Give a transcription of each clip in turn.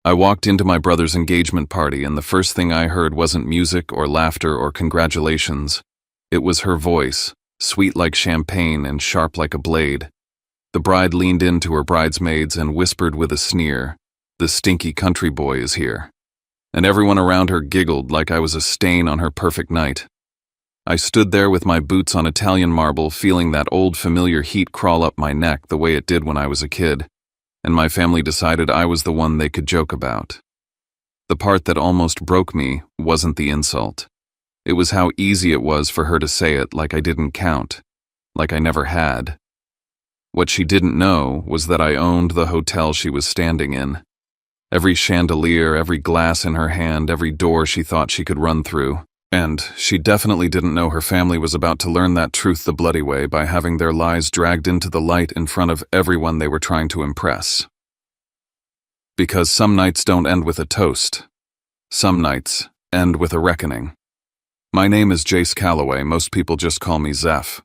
I walked into my brother's engagement party, and the first thing I heard wasn't music or laughter or congratulations. It was her voice, sweet like champagne and sharp like a blade. The bride leaned in to her bridesmaids and whispered with a sneer, "The stinky country boy is here." And everyone around her giggled like I was a stain on her perfect night. I stood there with my boots on Italian marble, feeling that old familiar heat crawl up my neck the way it did when I was a kid, and my family decided I was the one they could joke about. The part that almost broke me wasn't the insult. It was how easy it was for her to say it like I didn't count, like I never had. What she didn't know was that I owned the hotel she was standing in. Every chandelier, every glass in her hand, every door she thought she could run through. And she definitely didn't know her family was about to learn that truth the bloody way by having their lies dragged into the light in front of everyone they were trying to impress. Because some nights don't end with a toast. Some nights end with a reckoning. My name is Jace Calloway, most people just call me Zeph.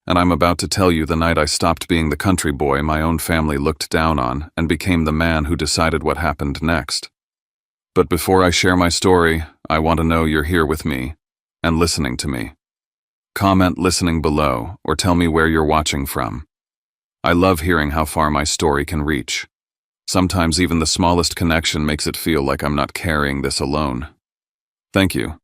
And I'm about to tell you the night I stopped being the country boy my own family looked down on and became the man who decided what happened next. But before I share my story, I want to know you're here with me and listening to me. Comment listening below or tell me where you're watching from. I love hearing how far my story can reach. Sometimes even the smallest connection makes it feel like I'm not carrying this alone. Thank you.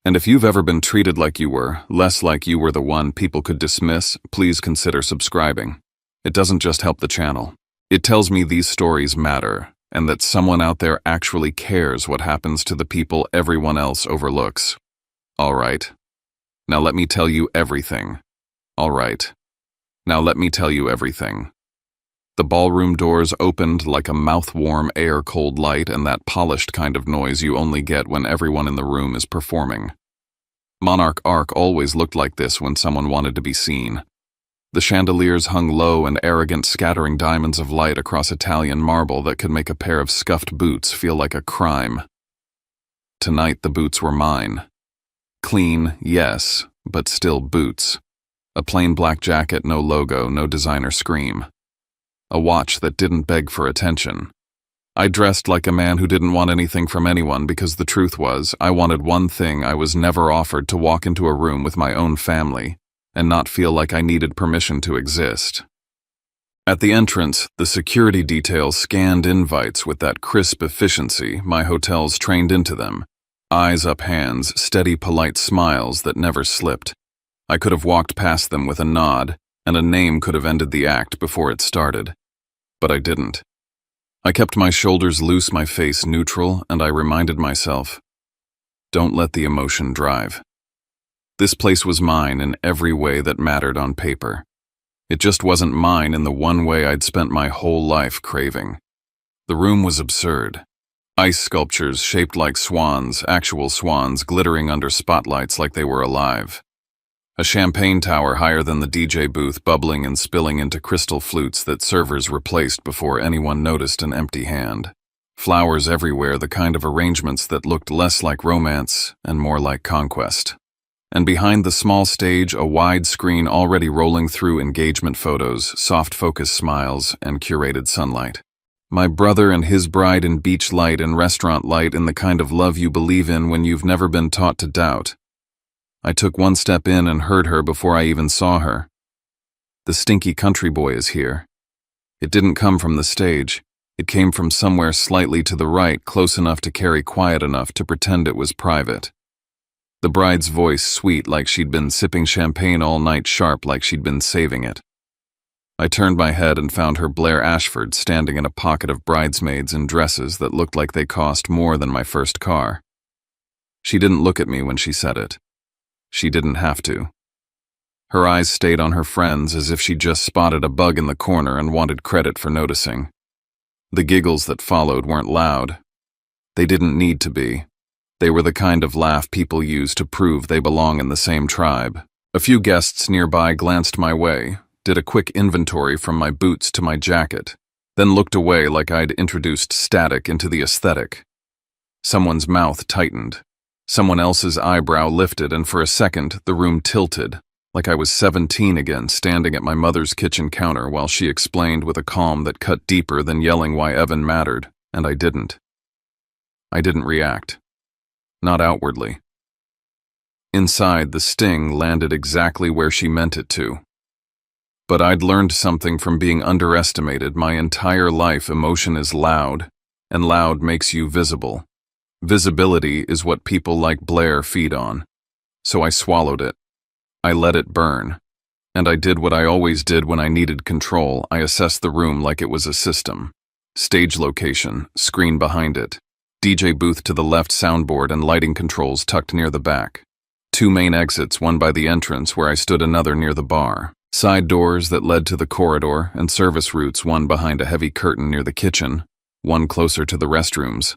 And if you've ever been treated like you were, less like you were the one people could dismiss, please consider subscribing. It doesn't just help the channel. It tells me these stories matter, and that someone out there actually cares what happens to the people everyone else overlooks. All right. Now let me tell you everything. All right. Now let me tell you everything. The ballroom doors opened like a mouth-warm air-cold light and that polished kind of noise you only get when everyone in the room is performing. Monarch Arc always looked like this when someone wanted to be seen. The chandeliers hung low and arrogant, scattering diamonds of light across Italian marble that could make a pair of scuffed boots feel like a crime. Tonight the boots were mine. Clean, yes, but still boots. A plain black jacket, no logo, no designer scream. A watch that didn't beg for attention. I dressed like a man who didn't want anything from anyone because the truth was, I wanted one thing I was never offered: to walk into a room with my own family and not feel like I needed permission to exist. At the entrance, the security detail scanned invites with that crisp efficiency my hotels trained into them. Eyes up, hands, steady, polite smiles that never slipped. I could have walked past them with a nod, and a name could have ended the act before it started. But I didn't. I kept my shoulders loose, my face neutral, and I reminded myself, don't let the emotion drive. This place was mine in every way that mattered on paper. It just wasn't mine in the one way I'd spent my whole life craving. The room was absurd. Ice sculptures shaped like swans, actual swans, glittering under spotlights like they were alive. A champagne tower higher than the DJ booth, bubbling and spilling into crystal flutes that servers replaced before anyone noticed an empty hand. Flowers everywhere, the kind of arrangements that looked less like romance and more like conquest. And behind the small stage, a wide screen already rolling through engagement photos, soft focus smiles, and curated sunlight. My brother and his bride in beach light and restaurant light, in the kind of love you believe in when you've never been taught to doubt. I took one step in and heard her before I even saw her. The stinky country boy is here. It didn't come from the stage. It came from somewhere slightly to the right, close enough to carry, quiet enough to pretend it was private. The bride's voice sweet like she'd been sipping champagne all night, sharp like she'd been saving it. I turned my head and found her Blair Ashford standing in a pocket of bridesmaids in dresses that looked like they cost more than my first car. She didn't look at me when she said it. She didn't have to. Her eyes stayed on her friends as if she'd just spotted a bug in the corner and wanted credit for noticing. The giggles that followed weren't loud. They didn't need to be. They were the kind of laugh people use to prove they belong in the same tribe. A few guests nearby glanced my way, did a quick inventory from my boots to my jacket, then looked away like I'd introduced static into the aesthetic. Someone's mouth tightened. Someone else's eyebrow lifted, and for a second, the room tilted, like I was 17 again, standing at my mother's kitchen counter while she explained with a calm that cut deeper than yelling why Evan mattered, and I didn't. I didn't react. Not outwardly. Inside, the sting landed exactly where she meant it to. But I'd learned something from being underestimated. My entire life, emotion is loud, and loud makes you visible. Visibility is what people like Blair feed on. So I swallowed it. I let it burn. And I did what I always did when I needed control. I assessed the room like it was a system. Stage location, screen behind it, DJ booth to the left, soundboard and lighting controls tucked near the back. 2 main exits, one by the entrance where I stood, another near the bar. Side doors that led to the corridor, and service routes, one behind a heavy curtain near the kitchen, one closer to the restrooms.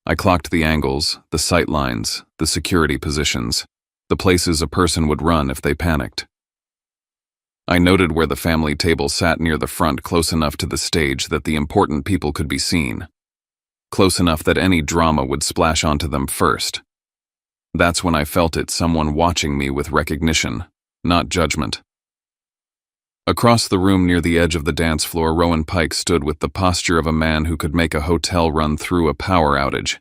I clocked the angles, the sight lines, the security positions, the places a person would run if they panicked. I noted where the family table sat near the front, close enough to the stage that the important people could be seen. Close enough that any drama would splash onto them first. That's when I felt it, someone watching me with recognition, not judgment. Across the room near the edge of the dance floor, Rowan Pike stood with the posture of a man who could make a hotel run through a power outage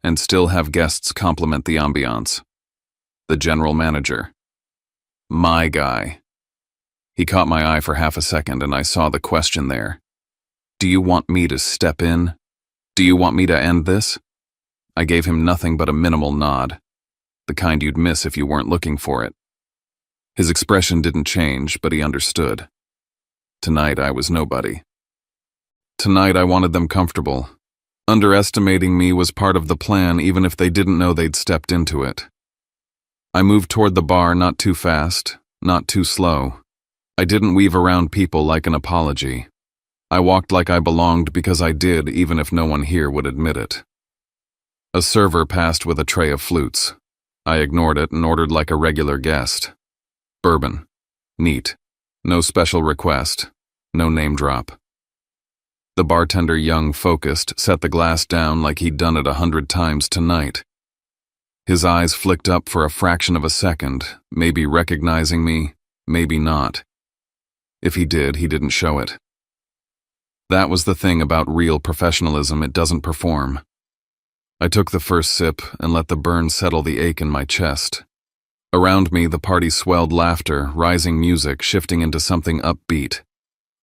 and still have guests compliment the ambiance. The general manager. My guy. He caught my eye for half a second and I saw the question there. Do you want me to step in? Do you want me to end this? I gave him nothing but a minimal nod, the kind you'd miss if you weren't looking for it. His expression didn't change, but he understood. Tonight I was nobody. Tonight I wanted them comfortable. Underestimating me was part of the plan, even if they didn't know they'd stepped into it. I moved toward the bar, not too fast, not too slow. I didn't weave around people like an apology. I walked like I belonged because I did, even if no one here would admit it. A server passed with a tray of flutes. I ignored it and ordered like a regular guest. Bourbon. Neat. No special request. No name drop. The bartender, young, focused, set the glass down like he'd done it 100 times tonight. His eyes flicked up for a fraction of a second, maybe recognizing me, maybe not. If he did, he didn't show it. That was the thing about real professionalism, it doesn't perform. I took the first sip and let the burn settle the ache in my chest. Around me, the party swelled, laughter, rising music, shifting into something upbeat.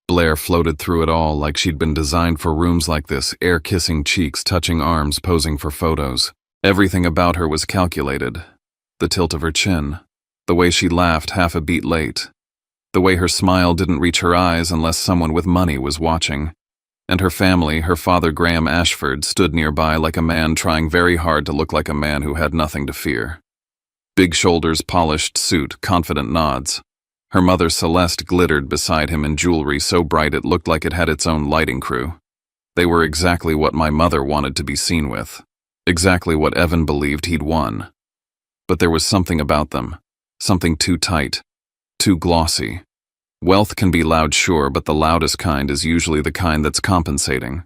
Blair floated through it all like she'd been designed for rooms like this, air-kissing cheeks, touching arms, posing for photos. Everything about her was calculated. The tilt of her chin, the way she laughed half a beat late, the way her smile didn't reach her eyes unless someone with money was watching. And her family, her father Graham Ashford, stood nearby like a man trying very hard to look like a man who had nothing to fear. Big shoulders, polished suit, confident nods. Her mother Celeste glittered beside him in jewelry so bright it looked like it had its own lighting crew. They were exactly what my mother wanted to be seen with. Exactly what Evan believed he'd won. But there was something about them. Something too tight. Too glossy. Wealth can be loud, sure, but the loudest kind is usually the kind that's compensating.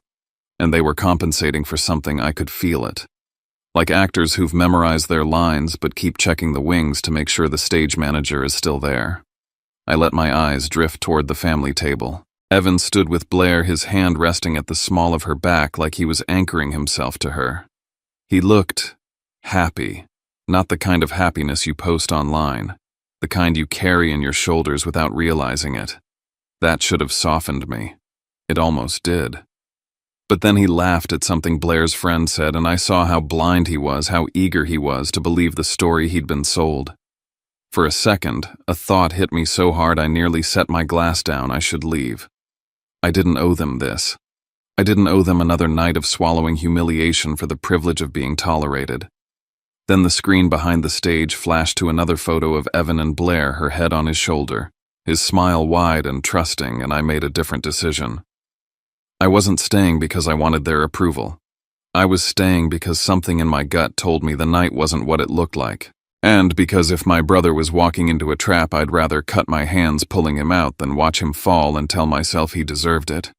And they were compensating for something. I could feel it. Like actors who've memorized their lines but keep checking the wings to make sure the stage manager is still there. I let my eyes drift toward the family table. Evan stood with Blair, his hand resting at the small of her back like he was anchoring himself to her. He looked happy, not the kind of happiness you post online, the kind you carry in your shoulders without realizing it. That should have softened me. It almost did. But then he laughed at something Blair's friend said, and I saw how blind he was, how eager he was to believe the story he'd been sold. For a second, a thought hit me so hard I nearly set my glass down. I should leave. I didn't owe them this. I didn't owe them another night of swallowing humiliation for the privilege of being tolerated. Then the screen behind the stage flashed to another photo of Evan and Blair, her head on his shoulder, his smile wide and trusting, and I made a different decision. I wasn't staying because I wanted their approval. I was staying because something in my gut told me the night wasn't what it looked like. And because if my brother was walking into a trap, I'd rather cut my hands pulling him out than watch him fall and tell myself he deserved it.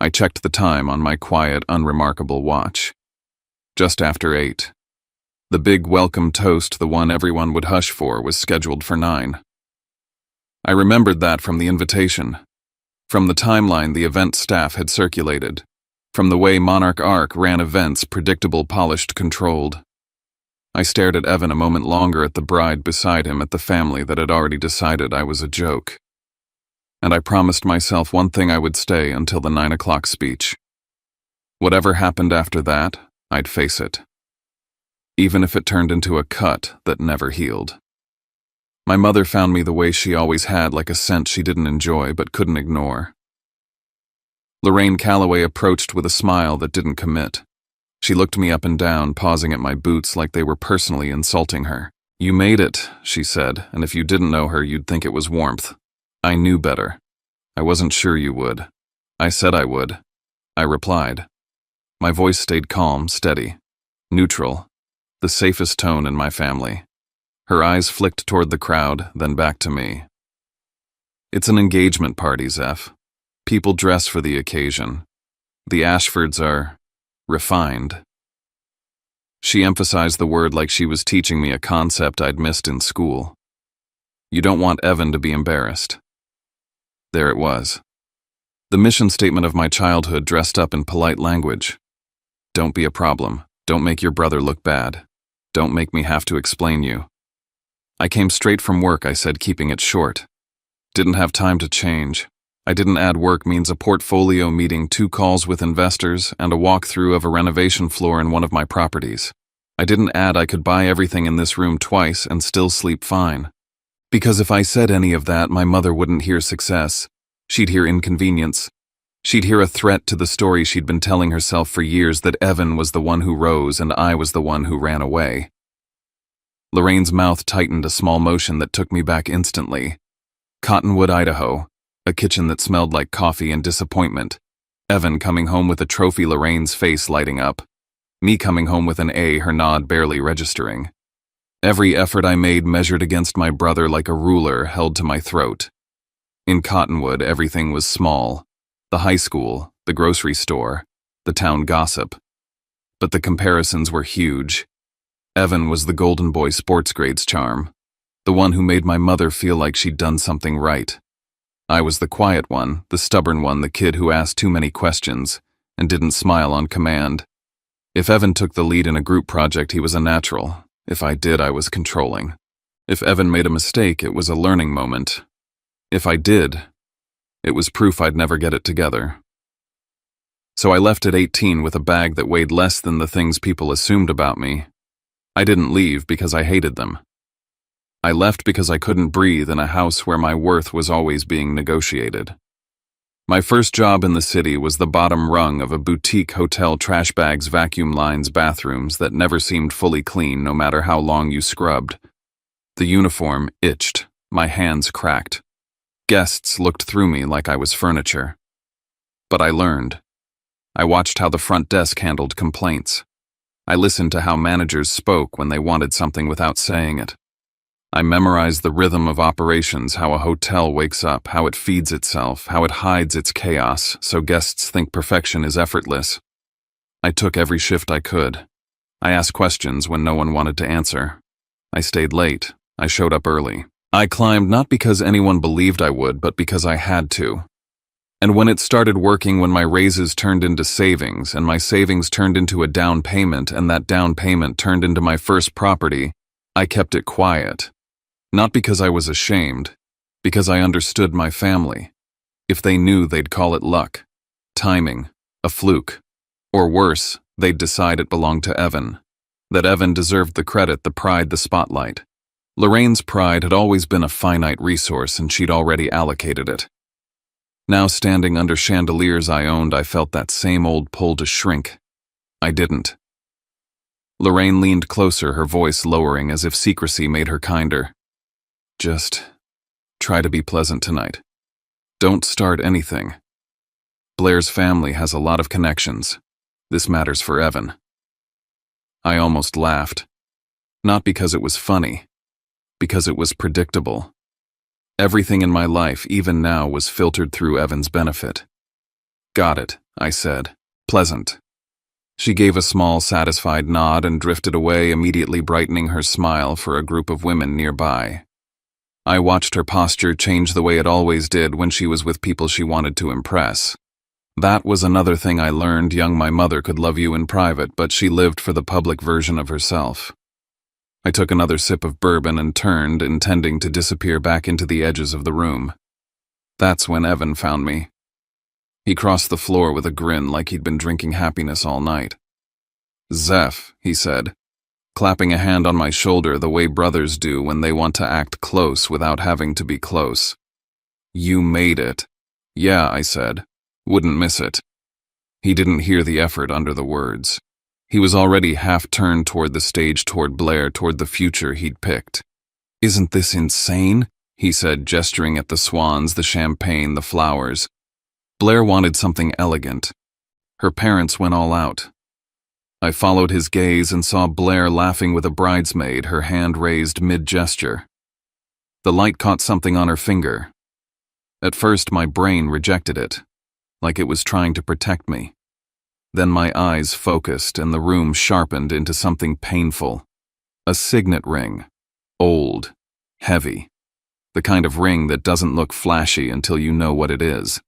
I checked the time on my quiet, unremarkable watch. Just after 8. The big welcome toast, the one everyone would hush for, was scheduled for 9. I remembered that from the invitation. From the timeline the event staff had circulated. From the way Monarch Arc ran events, predictable, polished, controlled. I stared at Evan a moment longer, at the bride beside him, at the family that had already decided I was a joke. And I promised myself one thing: I would stay until the 9 o'clock speech. Whatever happened after that, I'd face it. Even if it turned into a cut that never healed. My mother found me the way she always had, like a scent she didn't enjoy but couldn't ignore. Lorraine Calloway approached with a smile that didn't commit. She looked me up and down, pausing at my boots like they were personally insulting her. "You made it," she said, "and if you didn't know her, you'd think it was warmth." I knew better. I wasn't sure you would. I said I would. I replied. My voice stayed calm, steady, neutral, the safest tone in my family. Her eyes flicked toward the crowd, then back to me. "It's an engagement party, Zeph. People dress for the occasion. The Ashfords are refined." She emphasized the word like she was teaching me a concept I'd missed in school. "You don't want Evan to be embarrassed." There it was. The mission statement of my childhood dressed up in polite language. Don't be a problem. Don't make your brother look bad. Don't make me have to explain you. I came straight from work, I said, keeping it short. Didn't have time to change. I didn't add work means a portfolio meeting, 2 calls with investors, and a walkthrough of a renovation floor in one of my properties. I didn't add I could buy everything in this room twice and still sleep fine. Because if I said any of that, my mother wouldn't hear success. She'd hear inconvenience. She'd hear a threat to the story she'd been telling herself for years, that Evan was the one who rose and I was the one who ran away. Lorraine's mouth tightened, a small motion that took me back instantly. Cottonwood, Idaho. A kitchen that smelled like coffee and disappointment. Evan coming home with a trophy, Lorraine's face lighting up. Me coming home with an A, her nod barely registering. Every effort I made measured against my brother like a ruler held to my throat. In Cottonwood, everything was small. The high school, the grocery store, the town gossip. But the comparisons were huge. Evan was the golden boy sports grades charm. The one who made my mother feel like she'd done something right. I was the quiet one, the stubborn one, the kid who asked too many questions and didn't smile on command. If Evan took the lead in a group project, he was a natural. If I did, I was controlling. If Evan made a mistake, it was a learning moment. If I did, it was proof I'd never get it together. So I left at 18 with a bag that weighed less than the things people assumed about me. I didn't leave because I hated them. I left because I couldn't breathe in a house where my worth was always being negotiated. My first job in the city was the bottom rung of a boutique hotel, trash bags, vacuum lines, bathrooms that never seemed fully clean no matter how long you scrubbed. The uniform itched, my hands cracked. Guests looked through me like I was furniture. But I learned. I watched how the front desk handled complaints. I listened to how managers spoke when they wanted something without saying it. I memorized the rhythm of operations, how a hotel wakes up, how it feeds itself, how it hides its chaos, so guests think perfection is effortless. I took every shift I could. I asked questions when no one wanted to answer. I stayed late. I showed up early. I climbed not because anyone believed I would, but because I had to. And when it started working, when my raises turned into savings, and my savings turned into a down payment, and that down payment turned into my first property, I kept it quiet. Not because I was ashamed, because I understood my family. If they knew, they'd call it luck, timing, a fluke. Or worse, they'd decide it belonged to Evan. That Evan deserved the credit, the pride, the spotlight. Lorraine's pride had always been a finite resource, and she'd already allocated it. Now, standing under chandeliers I owned, I felt that same old pull to shrink. I didn't. Lorraine leaned closer, her voice lowering as if secrecy made her kinder. Just try to be pleasant tonight. Don't start anything. Blair's family has a lot of connections. This matters for Evan. I almost laughed. Not because it was funny, because it was predictable. Everything in my life, even now, was filtered through Evan's benefit. Got it, I said. Pleasant. She gave a small, satisfied nod and drifted away, immediately brightening her smile for a group of women nearby. I watched her posture change the way it always did when she was with people she wanted to impress. That was another thing I learned. Young, my mother could love you in private, but she lived for the public version of herself. I took another sip of bourbon and turned, intending to disappear back into the edges of the room. That's when Evan found me. He crossed the floor with a grin like he'd been drinking happiness all night. "Zeph," he said, clapping a hand on my shoulder the way brothers do when they want to act close without having to be close. "You made it." "Yeah," I said. "Wouldn't miss it." He didn't hear the effort under the words. He was already half-turned toward the stage, toward Blair, toward the future he'd picked. "Isn't this insane?" he said, gesturing at the swans, the champagne, the flowers. Blair wanted something elegant. Her parents went all out. I followed his gaze and saw Blair laughing with a bridesmaid, her hand raised mid-gesture. The light caught something on her finger. At first, my brain rejected it, like it was trying to protect me. Then my eyes focused and the room sharpened into something painful. A signet ring. Old. Heavy. The kind of ring that doesn't look flashy until you know what it is.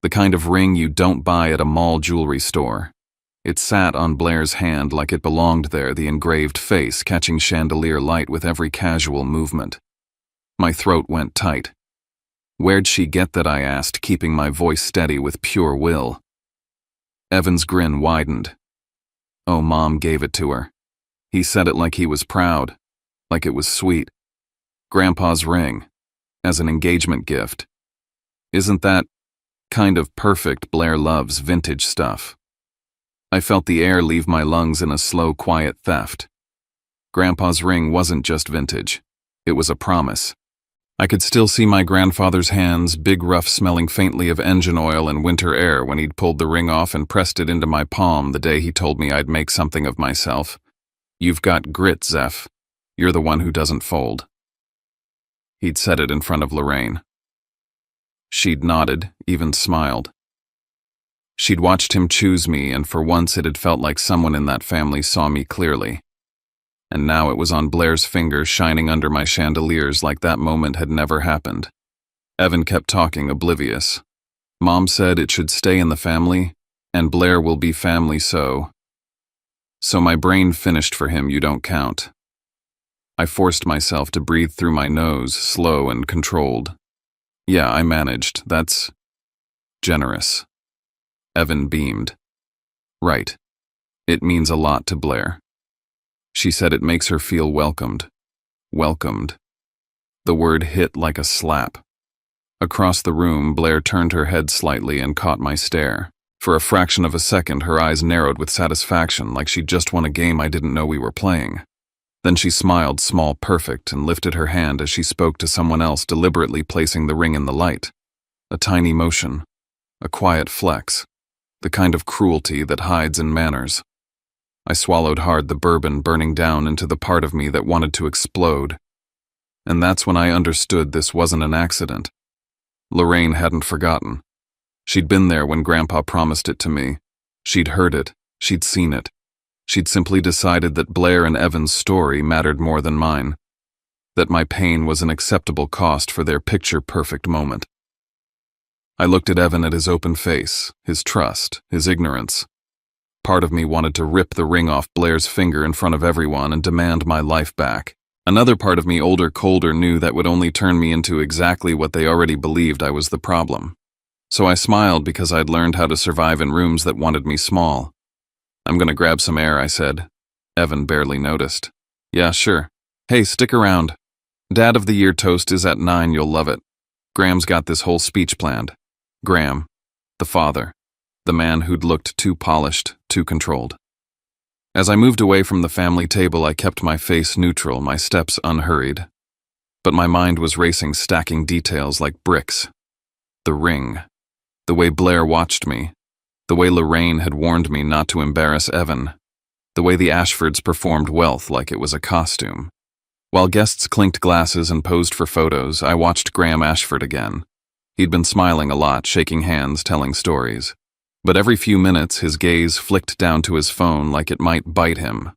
The kind of ring you don't buy at a mall jewelry store. It sat on Blair's hand like it belonged there, the engraved face catching chandelier light with every casual movement. My throat went tight. "Where'd she get that?" I asked, keeping my voice steady with pure will. Evan's grin widened. "Oh, Mom gave it to her." He said it like he was proud, like it was sweet. "Grandpa's ring, as an engagement gift. Isn't that kind of perfect? Blair loves vintage stuff." I felt the air leave my lungs in a slow, quiet theft. Grandpa's ring wasn't just vintage. It was a promise. I could still see my grandfather's hands, big, rough, smelling faintly of engine oil and winter air, when he'd pulled the ring off and pressed it into my palm the day he told me I'd make something of myself. "You've got grit, Zeph. You're the one who doesn't fold." He'd said it in front of Lorraine. She'd nodded, even smiled. She'd watched him choose me, and for once it had felt like someone in that family saw me clearly. And now it was on Blair's finger, shining under my chandeliers like that moment had never happened. Evan kept talking, oblivious. "Mom said it should stay in the family, and Blair will be family, so my brain finished for him, "You don't count." I forced myself to breathe through my nose, slow and controlled. "Yeah, I managed. That's generous." Evan beamed. "Right. It means a lot to Blair." She said it makes her feel welcomed. Welcomed. The word hit like a slap. Across the room, Blair turned her head slightly and caught my stare. For a fraction of a second, her eyes narrowed with satisfaction, like she'd just won a game I didn't know we were playing. Then she smiled, small, perfect, and lifted her hand as she spoke to someone else, deliberately placing the ring in the light. A tiny motion. A quiet flex. The kind of cruelty that hides in manners. I swallowed hard, the bourbon burning down into the part of me that wanted to explode. And that's when I understood this wasn't an accident. Lorraine hadn't forgotten. She'd been there when Grandpa promised it to me. She'd heard it. She'd seen it. She'd simply decided that Blair and Evan's story mattered more than mine. That my pain was an acceptable cost for their picture-perfect moment. I looked at Evan, at his open face, his trust, his ignorance. Part of me wanted to rip the ring off Blair's finger in front of everyone and demand my life back. Another part of me, older, colder, knew that would only turn me into exactly what they already believed I was the problem. So I smiled because I'd learned how to survive in rooms that wanted me small. "I'm gonna grab some air," I said. Evan barely noticed. "Yeah, sure. Hey, stick around. Dad of the Year toast is at 9, you'll love it. Graham's got this whole speech planned." Graham, the father, the man who'd looked too polished, too controlled. As I moved away from the family table, I kept my face neutral, my steps unhurried. But my mind was racing, stacking details like bricks. The ring. The way Blair watched me. The way Lorraine had warned me not to embarrass Evan. The way the Ashfords performed wealth like it was a costume. While guests clinked glasses and posed for photos, I watched Graham Ashford again. He'd been smiling a lot, shaking hands, telling stories. But every few minutes, his gaze flicked down to his phone like it might bite him.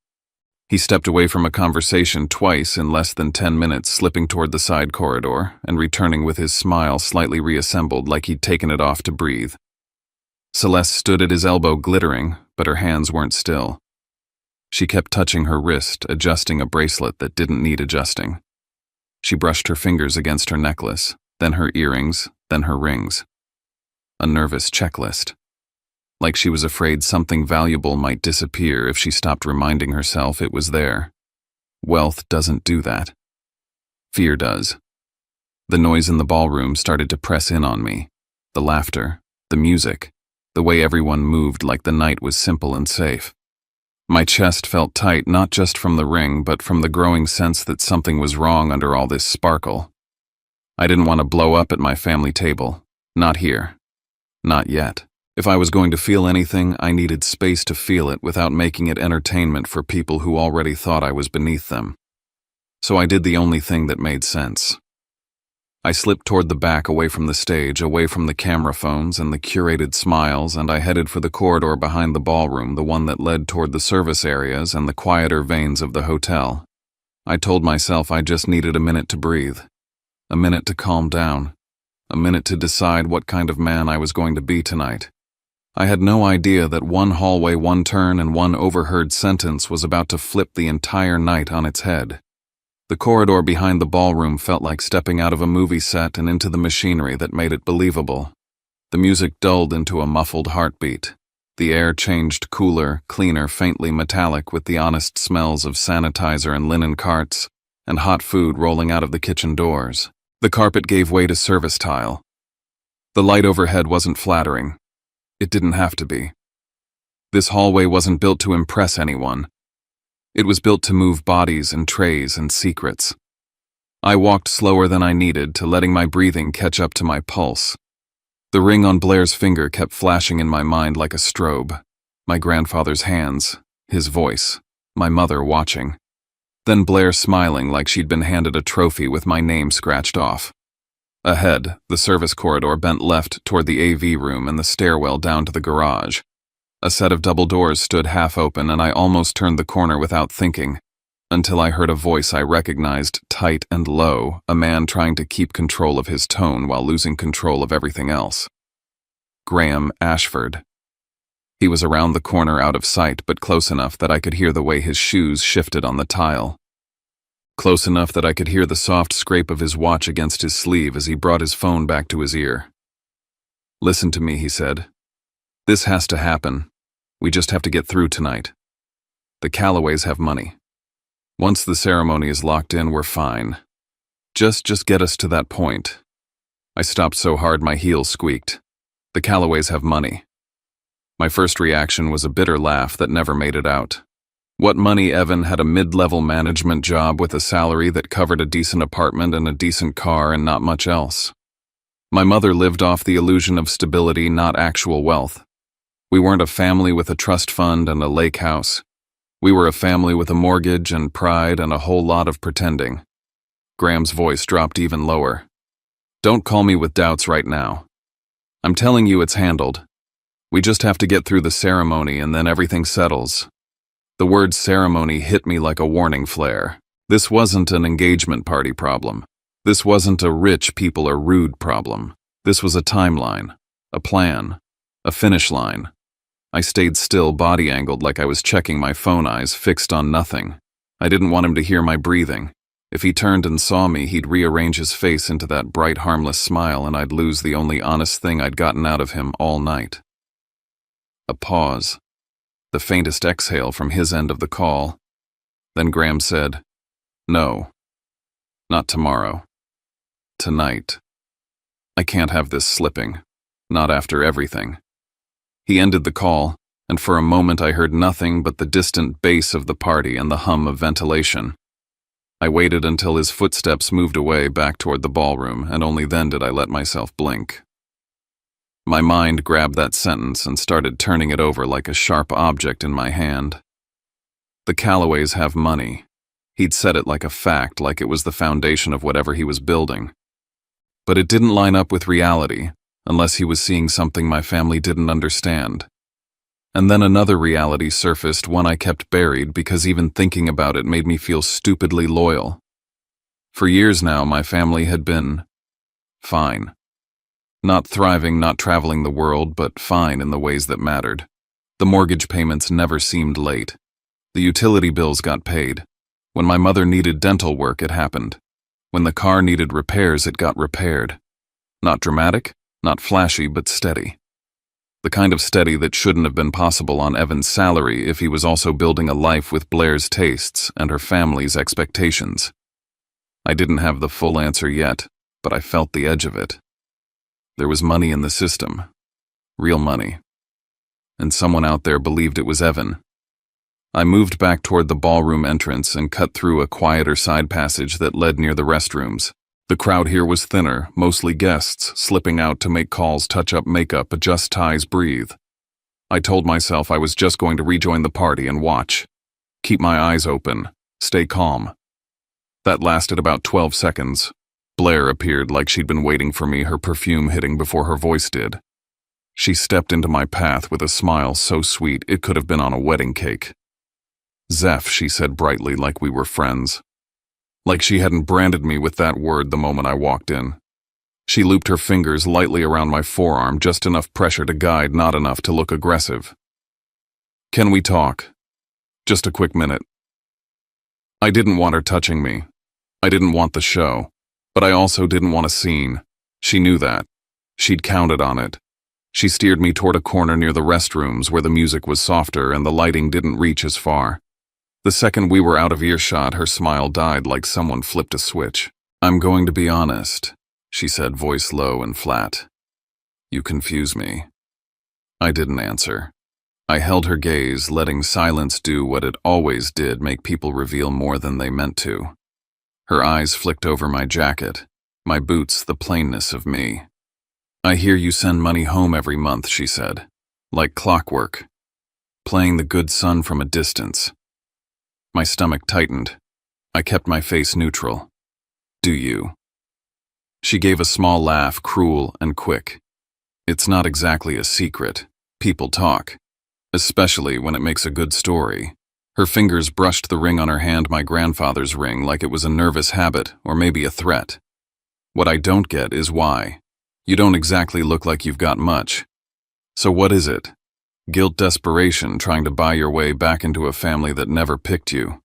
He stepped away from a conversation twice in less than 10 minutes, slipping toward the side corridor and returning with his smile slightly reassembled like he'd taken it off to breathe. Celeste stood at his elbow glittering, but her hands weren't still. She kept touching her wrist, adjusting a bracelet that didn't need adjusting. She brushed her fingers against her necklace, then her earrings, then her rings. A nervous checklist. Like she was afraid something valuable might disappear if she stopped reminding herself it was there. Wealth doesn't do that. Fear does. The noise in the ballroom started to press in on me. The laughter, the music, the way everyone moved like the night was simple and safe. My chest felt tight not just from the ring, but from the growing sense that something was wrong under all this sparkle. I didn't want to blow up at my family table. Not here. Not yet. If I was going to feel anything, I needed space to feel it without making it entertainment for people who already thought I was beneath them. So I did the only thing that made sense. I slipped toward the back, away from the stage, away from the camera phones and the curated smiles, and I headed for the corridor behind the ballroom, the one that led toward the service areas and the quieter veins of the hotel. I told myself I just needed a minute to breathe, a minute to calm down, a minute to decide what kind of man I was going to be tonight. I had no idea that one hallway, one turn, and one overheard sentence was about to flip the entire night on its head. The corridor behind the ballroom felt like stepping out of a movie set and into the machinery that made it believable. The music dulled into a muffled heartbeat. The air changed cooler, cleaner, faintly metallic with the honest smells of sanitizer and linen carts, and hot food rolling out of the kitchen doors. The carpet gave way to service tile. The light overhead wasn't flattering. It didn't have to be. This hallway wasn't built to impress anyone. It was built to move bodies and trays and secrets. I walked slower than I needed to letting my breathing catch up to my pulse. The ring on Blair's finger kept flashing in my mind like a strobe. My grandfather's hands, his voice, my mother watching. Then Blair smiling like she'd been handed a trophy with my name scratched off. Ahead, the service corridor bent left toward the AV room and the stairwell down to the garage. A set of double doors stood half open and I almost turned the corner without thinking, until I heard a voice I recognized, tight and low, a man trying to keep control of his tone while losing control of everything else. Graham Ashford. He was around the corner out of sight, but close enough that I could hear the way his shoes shifted on the tile. Close enough that I could hear the soft scrape of his watch against his sleeve as he brought his phone back to his ear. "Listen to me," he said. "This has to happen. We just have to get through tonight. The Callaways have money. Once the ceremony is locked in, we're fine. Just get us to that point." I stopped so hard my heels squeaked. The Callaways have money. My first reaction was a bitter laugh that never made it out. What money? Evan had a mid-level management job with a salary that covered a decent apartment and a decent car and not much else. My mother lived off the illusion of stability, not actual wealth. We weren't a family with a trust fund and a lake house. We were a family with a mortgage and pride and a whole lot of pretending. Graham's voice dropped even lower. "Don't call me with doubts right now. I'm telling you it's handled. We just have to get through the ceremony and then everything settles." The word ceremony hit me like a warning flare. This wasn't an engagement party problem. This wasn't a rich people are rude problem. This was a timeline, a plan, a finish line. I stayed still, body angled like I was checking my phone, eyes fixed on nothing. I didn't want him to hear my breathing. If he turned and saw me, he'd rearrange his face into that bright, harmless smile and I'd lose the only honest thing I'd gotten out of him all night. A pause. The faintest exhale from his end of the call. Then Graham said, "No. Not tomorrow. Tonight. I can't have this slipping. Not after everything." He ended the call, and for a moment I heard nothing but the distant bass of the party and the hum of ventilation. I waited until his footsteps moved away back toward the ballroom, and only then did I let myself blink. My mind grabbed that sentence and started turning it over like a sharp object in my hand. The Callaways have money. He'd said it like a fact, like it was the foundation of whatever he was building. But it didn't line up with reality, unless he was seeing something my family didn't understand. And then another reality surfaced, one I kept buried because even thinking about it made me feel stupidly loyal. For years now, my family had been fine. Not thriving, not traveling the world, but fine in the ways that mattered. The mortgage payments never seemed late. The utility bills got paid. When my mother needed dental work, it happened. When the car needed repairs, it got repaired. Not dramatic, not flashy, but steady. The kind of steady that shouldn't have been possible on Evan's salary if he was also building a life with Blair's tastes and her family's expectations. I didn't have the full answer yet, but I felt the edge of it. There was money in the system. Real money. And someone out there believed it was Evan. I moved back toward the ballroom entrance and cut through a quieter side passage that led near the restrooms. The crowd here was thinner, mostly guests, slipping out to make calls, touch up makeup, adjust ties, breathe. I told myself I was just going to rejoin the party and watch. Keep my eyes open. Stay calm. That lasted about 12 seconds. Blair appeared like she'd been waiting for me, her perfume hitting before her voice did. She stepped into my path with a smile so sweet it could have been on a wedding cake. "Zeph," she said brightly, like we were friends. Like she hadn't branded me with that word the moment I walked in. She looped her fingers lightly around my forearm, just enough pressure to guide, not enough to look aggressive. "Can we talk? Just a quick minute." I didn't want her touching me. I didn't want the show. But I also didn't want a scene. She knew that. She'd counted on it. She steered me toward a corner near the restrooms where the music was softer and the lighting didn't reach as far. The second we were out of earshot, her smile died like someone flipped a switch. "I'm going to be honest," she said, voice low and flat. "You confuse me." I didn't answer. I held her gaze, letting silence do what it always did, make people reveal more than they meant to. Her eyes flicked over my jacket, my boots, the plainness of me. "I hear you send money home every month," she said, like clockwork, playing the good son from a distance. My stomach tightened. I kept my face neutral. "Do you?" She gave a small laugh, cruel and quick. "It's not exactly a secret. People talk, especially when it makes a good story." Her fingers brushed the ring on her hand, my grandfather's ring, like it was a nervous habit or maybe a threat. "What I don't get is why. You don't exactly look like you've got much. So what is it? Guilt, desperation, trying to buy your way back into a family that never picked you?"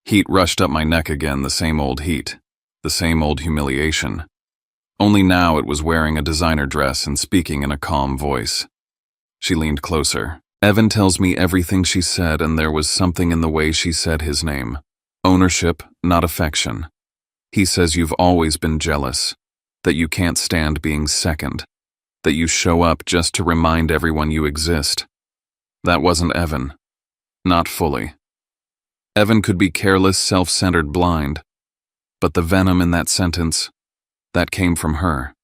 Heat rushed up my neck again, the same old heat, the same old humiliation. Only now it was wearing a designer dress and speaking in a calm voice. She leaned closer. "Evan tells me everything she said, and there was something in the way she said his name. Ownership, not affection. He says you've always been jealous, that you can't stand being second, that you show up just to remind everyone you exist. That wasn't Evan. Not fully. Evan could be careless, self-centered, blind. But the venom in that sentence, that came from her.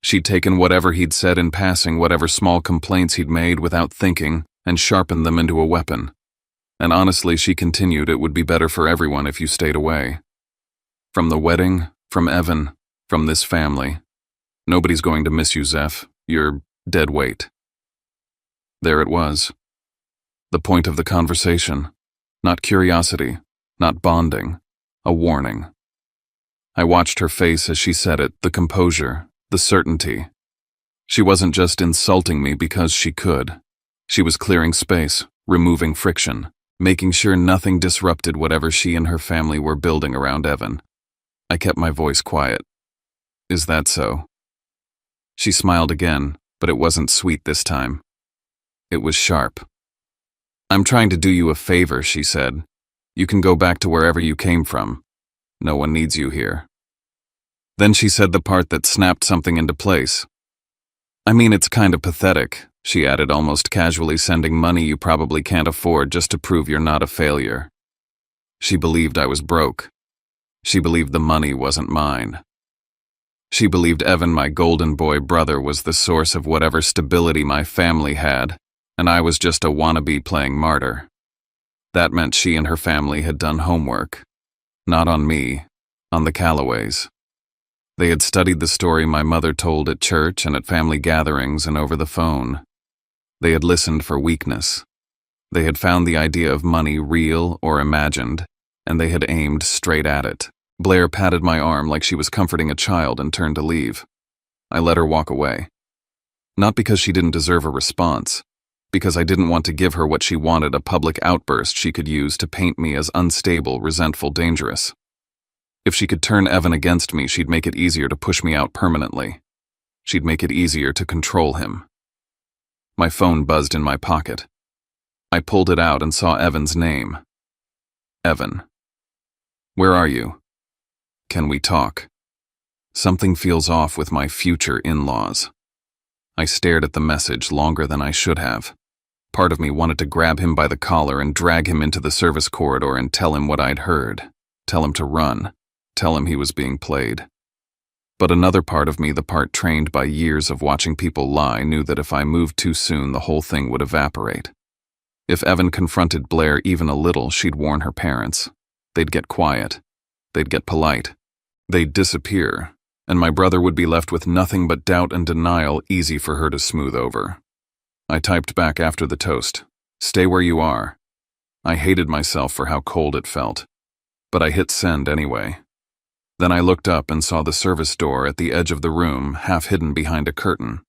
She'd taken whatever he'd said in passing, whatever small complaints he'd made without thinking, and sharpened them into a weapon. And honestly, she continued, it would be better for everyone if you stayed away. From the wedding, from Evan, from this family. Nobody's going to miss you, Zeph. You're dead weight." There it was. The point of the conversation. Not curiosity, not bonding, a warning. I watched her face as she said it, the composure, the certainty. She wasn't just insulting me because she could. She was clearing space, removing friction, making sure nothing disrupted whatever she and her family were building around Evan. I kept my voice quiet. "Is that so?" She smiled again, but it wasn't sweet this time. It was sharp. "I'm trying to do you a favor," she said. "You can go back to wherever you came from. No one needs you here." Then she said the part that snapped something into place. "I mean, it's kind of pathetic," she added almost casually, "sending money you probably can't afford just to prove you're not a failure." She believed I was broke. She believed the money wasn't mine. She believed Evan, my golden boy brother, was the source of whatever stability my family had, and I was just a wannabe playing martyr. That meant she and her family had done homework. Not on me, on the Callaways. They had studied the story my mother told at church and at family gatherings and over the phone. They had listened for weakness. They had found the idea of money real or imagined, and they had aimed straight at it. Blair patted my arm like she was comforting a child and turned to leave. I let her walk away. Not because she didn't deserve a response, because I didn't want to give her what she wanted, a public outburst she could use to paint me as unstable, resentful, dangerous. If she could turn Evan against me, she'd make it easier to push me out permanently. She'd make it easier to control him. My phone buzzed in my pocket. I pulled it out and saw Evan's name. Evan. Where are you? Can we talk? Something feels off with my future in-laws. I stared at the message longer than I should have. Part of me wanted to grab him by the collar and drag him into the service corridor and tell him what I'd heard. Tell him to run. Tell him he was being played. But another part of me, the part trained by years of watching people lie, knew that if I moved too soon, the whole thing would evaporate. If Evan confronted Blair even a little, she'd warn her parents. They'd get quiet. They'd get polite. They'd disappear, and my brother would be left with nothing but doubt and denial, easy for her to smooth over. I typed back after the toast, "Stay where you are." I hated myself for how cold it felt, but I hit send anyway. Then I looked up and saw the service door at the edge of the room, half hidden behind a curtain.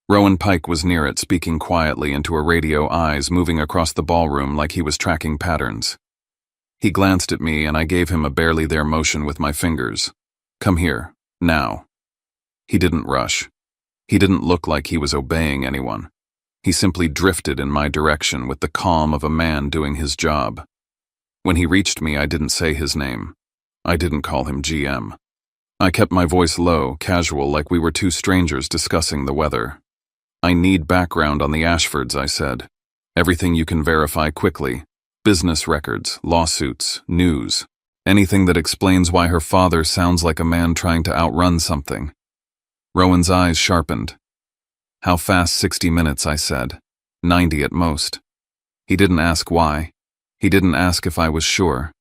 Rowan Pike was near it, speaking quietly into a radio, eyes moving across the ballroom like he was tracking patterns. He glanced at me and I gave him a barely there motion with my fingers. "Come here, now." He didn't rush. He didn't look like he was obeying anyone. He simply drifted in my direction with the calm of a man doing his job. When he reached me, I didn't say his name. I didn't call him GM. I kept my voice low, casual, like we were two strangers discussing the weather. "I need background on the Ashfords," I said. "Everything you can verify quickly. Business records, lawsuits, news. Anything that explains why her father sounds like a man trying to outrun something." Rowan's eyes sharpened. "How fast? 60 minutes, I said. 90 at most." He didn't ask why. He didn't ask if I was sure.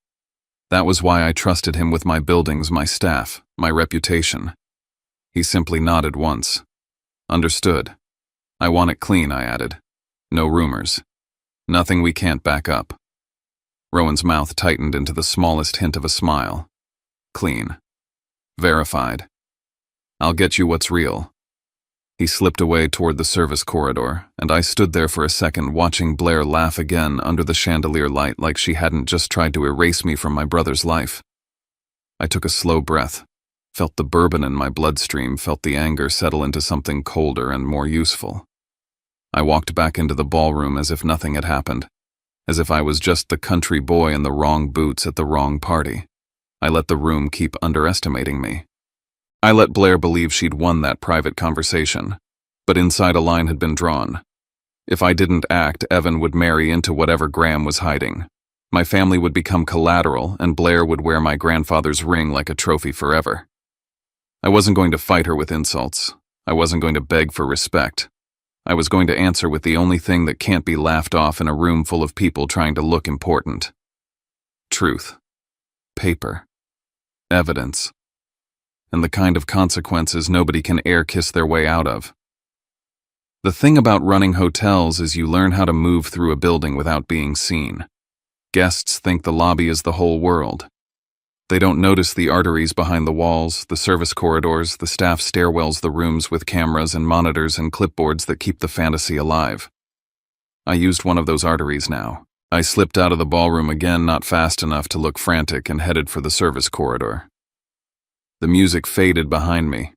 That was why I trusted him with my buildings, my staff, my reputation. He simply nodded once. "Understood. I want it clean," I added. "No rumors. Nothing we can't back up." Rowan's mouth tightened into the smallest hint of a smile. "Clean. Verified. I'll get you what's real." He slipped away toward the service corridor, and I stood there for a second watching Blair laugh again under the chandelier light like she hadn't just tried to erase me from my brother's life. I took a slow breath, felt the bourbon in my bloodstream, felt the anger settle into something colder and more useful. I walked back into the ballroom as if nothing had happened, as if I was just the country boy in the wrong boots at the wrong party. I let the room keep underestimating me. I let Blair believe she'd won that private conversation, but inside a line had been drawn. If I didn't act, Evan would marry into whatever Graham was hiding. My family would become collateral, and Blair would wear my grandfather's ring like a trophy forever. I wasn't going to fight her with insults. I wasn't going to beg for respect. I was going to answer with the only thing that can't be laughed off in a room full of people trying to look important. Truth. Paper. Evidence. And the kind of consequences nobody can air-kiss their way out of. The thing about running hotels is you learn how to move through a building without being seen. Guests think the lobby is the whole world. They don't notice the arteries behind the walls, the service corridors, the staff stairwells, the rooms with cameras and monitors and clipboards that keep the fantasy alive. I used one of those arteries now. I slipped out of the ballroom again, not fast enough to look frantic, and headed for the service corridor. The music faded behind me.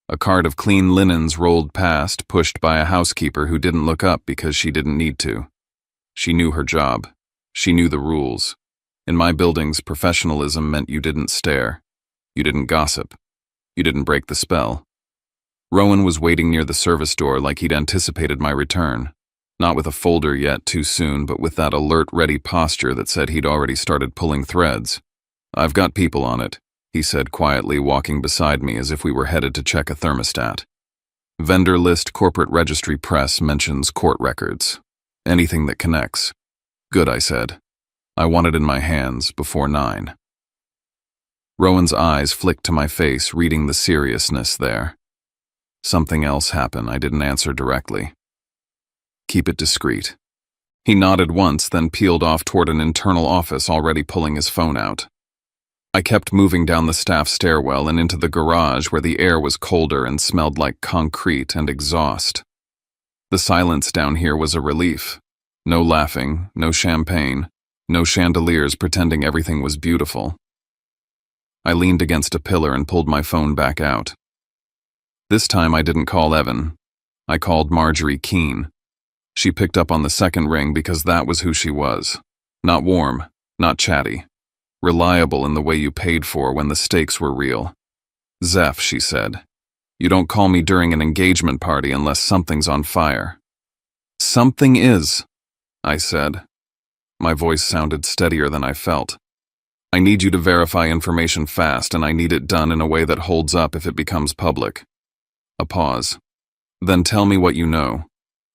A cart of clean linens rolled past, pushed by a housekeeper who didn't look up because she didn't need to. She knew her job. She knew the rules. In my buildings, professionalism meant you didn't stare. You didn't gossip. You didn't break the spell. Rowan was waiting near the service door like he'd anticipated my return. Not with a folder yet too soon, but with that alert, ready posture that said he'd already started pulling threads. "I've got people on it," he said quietly, walking beside me as if we were headed to check a thermostat. "Vendor list, corporate registry, press, mentions court records. Anything that connects." "Good," I said. I want it in my hands before 9. Rowan's eyes flicked to my face, reading the seriousness there. Something else happened. I didn't answer directly. "Keep it discreet." He nodded once, then peeled off toward an internal office, already pulling his phone out. I kept moving down the staff stairwell and into the garage where the air was colder and smelled like concrete and exhaust. The silence down here was a relief. No laughing, no champagne, no chandeliers pretending everything was beautiful. I leaned against a pillar and pulled my phone back out. This time I didn't call Evan. I called Marjorie Keene. She picked up on the second ring because that was who she was. Not warm, not chatty. Reliable in the way you paid for when the stakes were real. "Zeph," she said, "you don't call me during an engagement party unless something's on fire." "Something is," I said. My voice sounded steadier than I felt. "I need you to verify information fast, and I need it done in a way that holds up if it becomes public." A pause. "Then tell me what you know."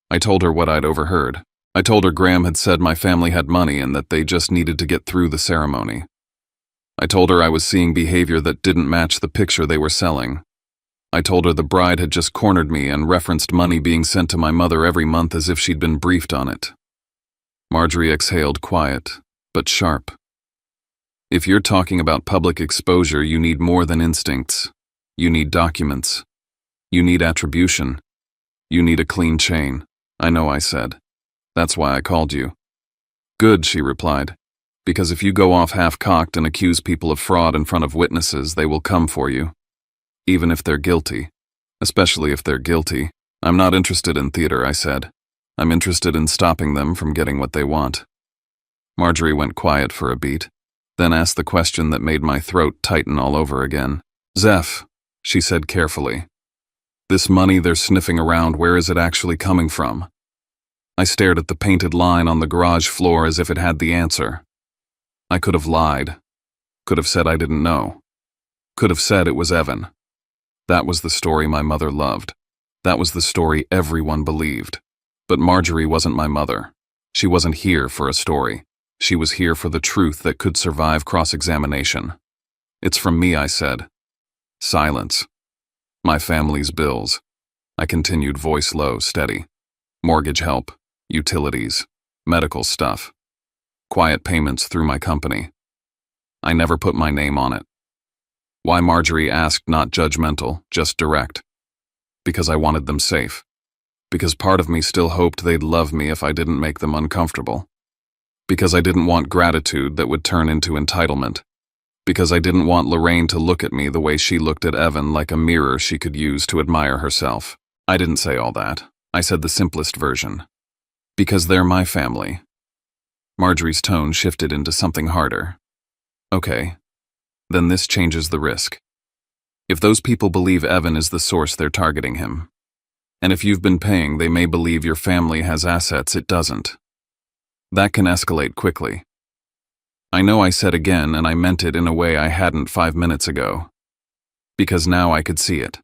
I told her what I'd overheard. I told her Graham had said my family had money and that they just needed to get through the ceremony. I told her I was seeing behavior that didn't match the picture they were selling. I told her the bride had just cornered me and referenced money being sent to my mother every month as if she'd been briefed on it. Marjorie exhaled, quiet, but sharp. "If you're talking about public exposure, you need more than instincts. You need documents. You need attribution. You need a clean chain." "I know," I said. "That's why I called you." "Good," she replied. "Because if you go off half-cocked and accuse people of fraud in front of witnesses, they will come for you. Even if they're guilty. Especially if they're guilty. I'm not interested in theater," I said. "I'm interested in stopping them from getting what they want." Marjorie went quiet for a beat, then asked the question that made my throat tighten all over again. "Zeph," she said carefully, "this money they're sniffing around, where is it actually coming from?" I stared at the painted line on the garage floor as if it had the answer. I could have lied. Could have said I didn't know. Could have said it was Evan. That was the story my mother loved. That was the story everyone believed. But Marjorie wasn't my mother. She wasn't here for a story. She was here for the truth that could survive cross-examination. "It's from me," I said. Silence. "My family's bills." I continued, voice low, steady. "Mortgage help, utilities, medical stuff. Quiet payments through my company. I never put my name on it." Why, Marjorie asked, not judgmental, just direct. Because I wanted them safe. Because part of me still hoped they'd love me if I didn't make them uncomfortable. Because I didn't want gratitude that would turn into entitlement. Because I didn't want Lorraine to look at me the way she looked at Evan, like a mirror she could use to admire herself. I didn't say all that. I said the simplest version. Because they're my family. Marjorie's tone shifted into something harder. "Okay, then this changes the risk. If those people believe Evan is the source, they're targeting him. And if you've been paying, they may believe your family has assets it doesn't. That can escalate quickly." I know I said again, and I meant it in a way I hadn't 5 minutes ago. Because now I could see it.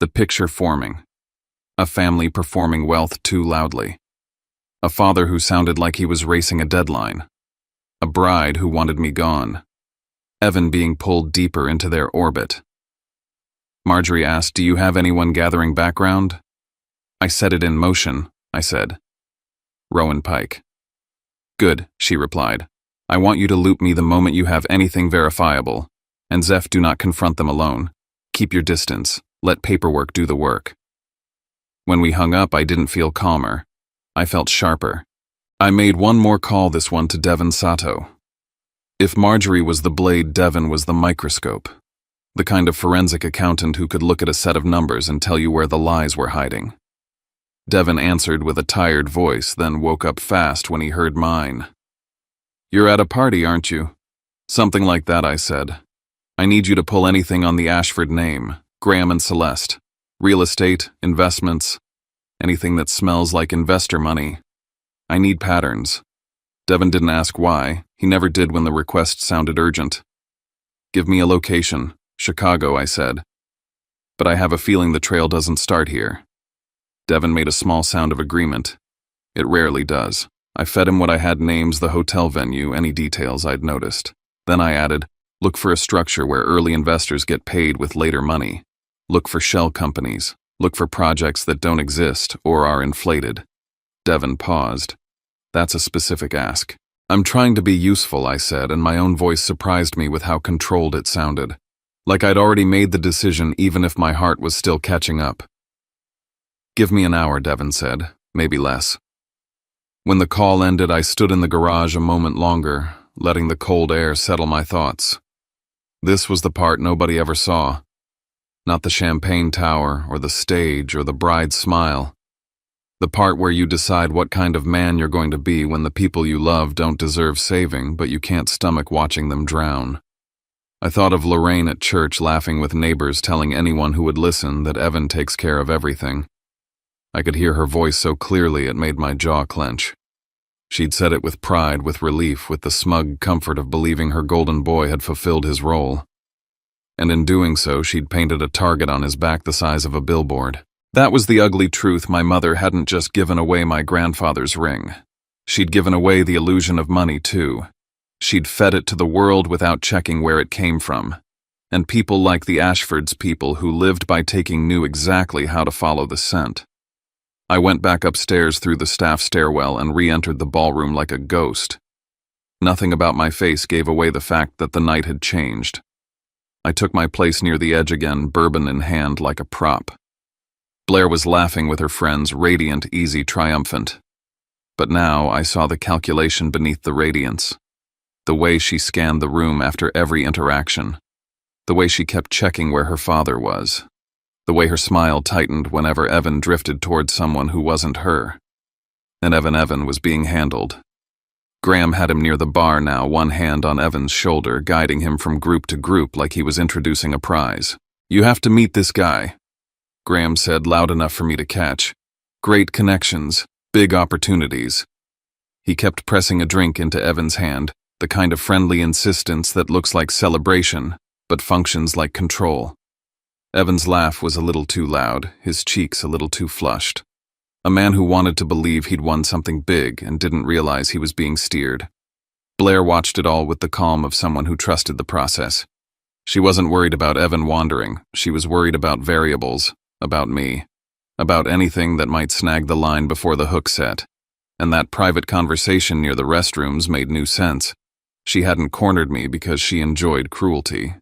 The picture forming. A family performing wealth too loudly. A father who sounded like he was racing a deadline. A bride who wanted me gone. Evan being pulled deeper into their orbit. Marjorie asked, "Do you have anyone gathering background?" I set it in motion, I said. "Rowan Pike." "Good," she replied. "I want you to loop me the moment you have anything verifiable. And Zeph, do not confront them alone. Keep your distance. Let paperwork do the work." When we hung up, I didn't feel calmer. I felt sharper. I made one more call, this one to Devon Sato. If Marjorie was the blade, Devon was the microscope. The kind of forensic accountant who could look at a set of numbers and tell you where the lies were hiding. Devon answered with a tired voice, then woke up fast when he heard mine. "You're at a party, aren't you?" "Something like that," I said. "I need you to pull anything on the Ashford name, Graham and Celeste. Real estate, investments, anything that smells like investor money. I need patterns." Devon didn't ask why. He never did when the request sounded urgent. "Give me a location. Chicago," I said. "But I have a feeling the trail doesn't start here." Devon made a small sound of agreement. It rarely does. I fed him what I had, names, the hotel venue, any details I'd noticed. Then I added, "Look for a structure where early investors get paid with later money. Look for shell companies. Look for projects that don't exist or are inflated." Devon paused. "That's a specific ask." "I'm trying to be useful," I said, and my own voice surprised me with how controlled it sounded. Like I'd already made the decision even if my heart was still catching up. "Give me an hour," Devin said, "maybe less." When the call ended, I stood in the garage a moment longer, letting the cold air settle my thoughts. This was the part nobody ever saw. Not the champagne tower, or the stage, or the bride's smile. The part where you decide what kind of man you're going to be when the people you love don't deserve saving, but you can't stomach watching them drown. I thought of Lorraine at church laughing with neighbors, telling anyone who would listen that Evan takes care of everything. I could hear her voice so clearly it made my jaw clench. She'd said it with pride, with relief, with the smug comfort of believing her golden boy had fulfilled his role. And in doing so, she'd painted a target on his back the size of a billboard. That was the ugly truth. My mother hadn't just given away my grandfather's ring. She'd given away the illusion of money, too. She'd fed it to the world without checking where it came from. And people like the Ashfords people who lived by taking knew exactly how to follow the scent. I went back upstairs through the staff stairwell and re-entered the ballroom like a ghost. Nothing about my face gave away the fact that the night had changed. I took my place near the edge again, bourbon in hand like a prop. Blair was laughing with her friends, radiant, easy, triumphant. But now I saw the calculation beneath the radiance. The way she scanned the room after every interaction. The way she kept checking where her father was. The way her smile tightened whenever Evan drifted towards someone who wasn't her. And Evan was being handled. Graham had him near the bar now, one hand on Evan's shoulder, guiding him from group to group like he was introducing a prize. "You have to meet this guy," Graham said, loud enough for me to catch. "Great connections, big opportunities." He kept pressing a drink into Evan's hand, the kind of friendly insistence that looks like celebration, but functions like control. Evan's laugh was a little too loud, his cheeks a little too flushed. A man who wanted to believe he'd won something big and didn't realize he was being steered. Blair watched it all with the calm of someone who trusted the process. She wasn't worried about Evan wandering. She was worried about variables, about me, about anything that might snag the line before the hook set. And that private conversation near the restrooms made new sense. She hadn't cornered me because she enjoyed cruelty.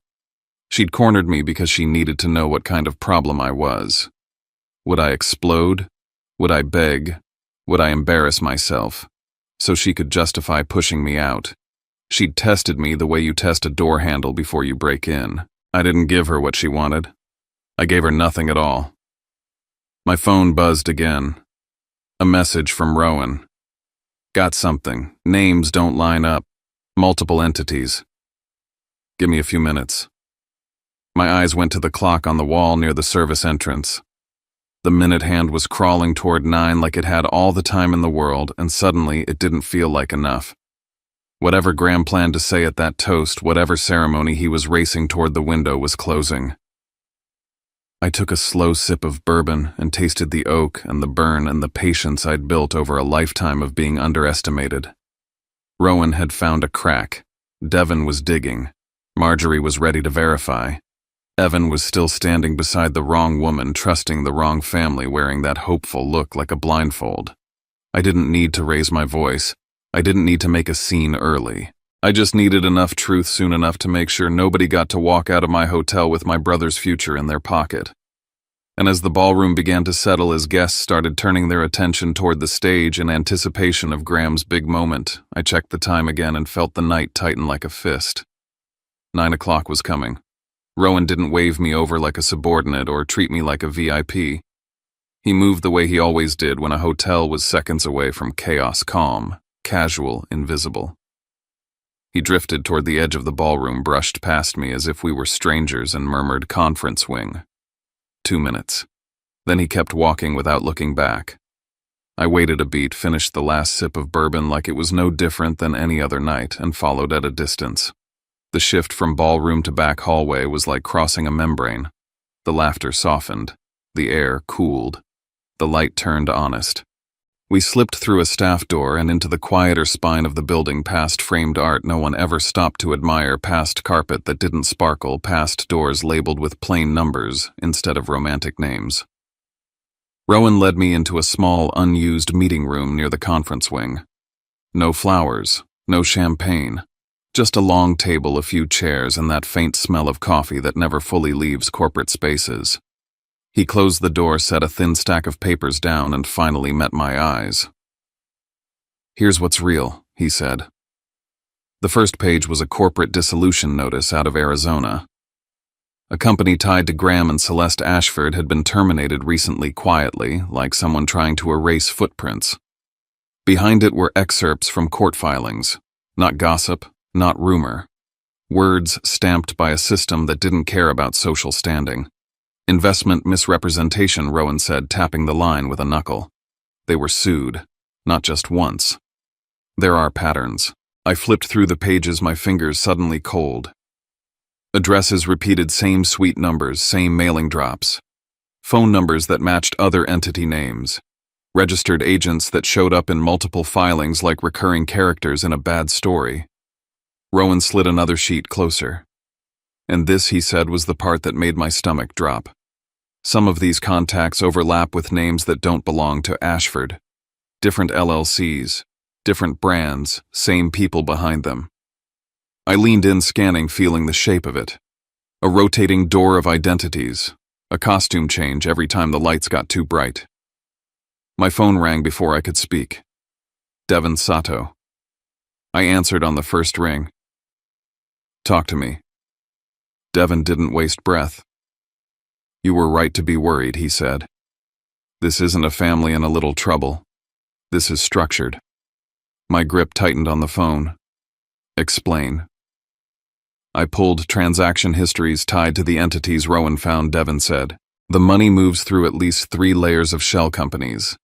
She'd cornered me because she needed to know what kind of problem I was. Would I explode? Would I beg? Would I embarrass myself? So she could justify pushing me out. She'd tested me the way you test a door handle before you break in. I didn't give her what she wanted. I gave her nothing at all. My phone buzzed again. A message from Rowan. "Got something. Names don't line up. Multiple entities. Give me a few minutes." My eyes went to the clock on the wall near the service entrance. The minute hand was crawling toward 9 like it had all the time in the world, and suddenly it didn't feel like enough. Whatever Graham planned to say at that toast, whatever ceremony he was racing toward the window was closing. I took a slow sip of bourbon and tasted the oak and the burn and the patience I'd built over a lifetime of being underestimated. Rowan had found a crack. Devin was digging. Marjorie was ready to verify. Evan was still standing beside the wrong woman, trusting the wrong family, wearing that hopeful look like a blindfold. I didn't need to raise my voice. I didn't need to make a scene early. I just needed enough truth soon enough to make sure nobody got to walk out of my hotel with my brother's future in their pocket. And as the ballroom began to settle, as guests started turning their attention toward the stage in anticipation of Graham's big moment, I checked the time again and felt the night tighten like a fist. 9 o'clock was coming. Rowan didn't wave me over like a subordinate or treat me like a VIP. He moved the way he always did when a hotel was seconds away from chaos, calm, casual, invisible. He drifted toward the edge of the ballroom, brushed past me as if we were strangers, and murmured, "Conference wing." 2 minutes. Then he kept walking without looking back. I waited a beat, finished the last sip of bourbon like it was no different than any other night, and followed at a distance. The shift from ballroom to back hallway was like crossing a membrane. The laughter softened. The air cooled. The light turned honest. We slipped through a staff door and into the quieter spine of the building, past framed art no one ever stopped to admire, past carpet that didn't sparkle, past doors labeled with plain numbers instead of romantic names. Rowan led me into a small, unused meeting room near the conference wing. No flowers, No champagne. Just a long table, a few chairs, and that faint smell of coffee that never fully leaves corporate spaces. He closed the door, set a thin stack of papers down, and finally met my eyes. "Here's what's real," he said. The first page was a corporate dissolution notice out of Arizona. A company tied to Graham and Celeste Ashford had been terminated recently quietly, like someone trying to erase footprints. Behind it were excerpts from court filings, not gossip, not rumor. Words stamped by a system that didn't care about social standing. Investment misrepresentation, Rowan said, tapping the line with a knuckle. They were sued, not just once. There are patterns. I flipped through the pages, my fingers suddenly cold. Addresses repeated, same suite numbers, same mailing drops. Phone numbers that matched other entity names. Registered agents that showed up in multiple filings like recurring characters in a bad story. Rowan slid another sheet closer. And this, he said, was the part that made my stomach drop. Some of these contacts overlap with names that don't belong to Ashford. Different LLCs, different brands, same people behind them. I leaned in, scanning, feeling the shape of it. A rotating door of identities, a costume change every time the lights got too bright. My phone rang before I could speak. Devin Sato. I answered on the first ring. "Talk to me." Devin didn't waste breath. "You were right to be worried," he said. "This isn't a family in a little trouble. This is structured." My grip tightened on the phone. "Explain." I pulled transaction histories tied to the entities Rowan found, Devin said. "The money moves through at least 3 layers of shell companies.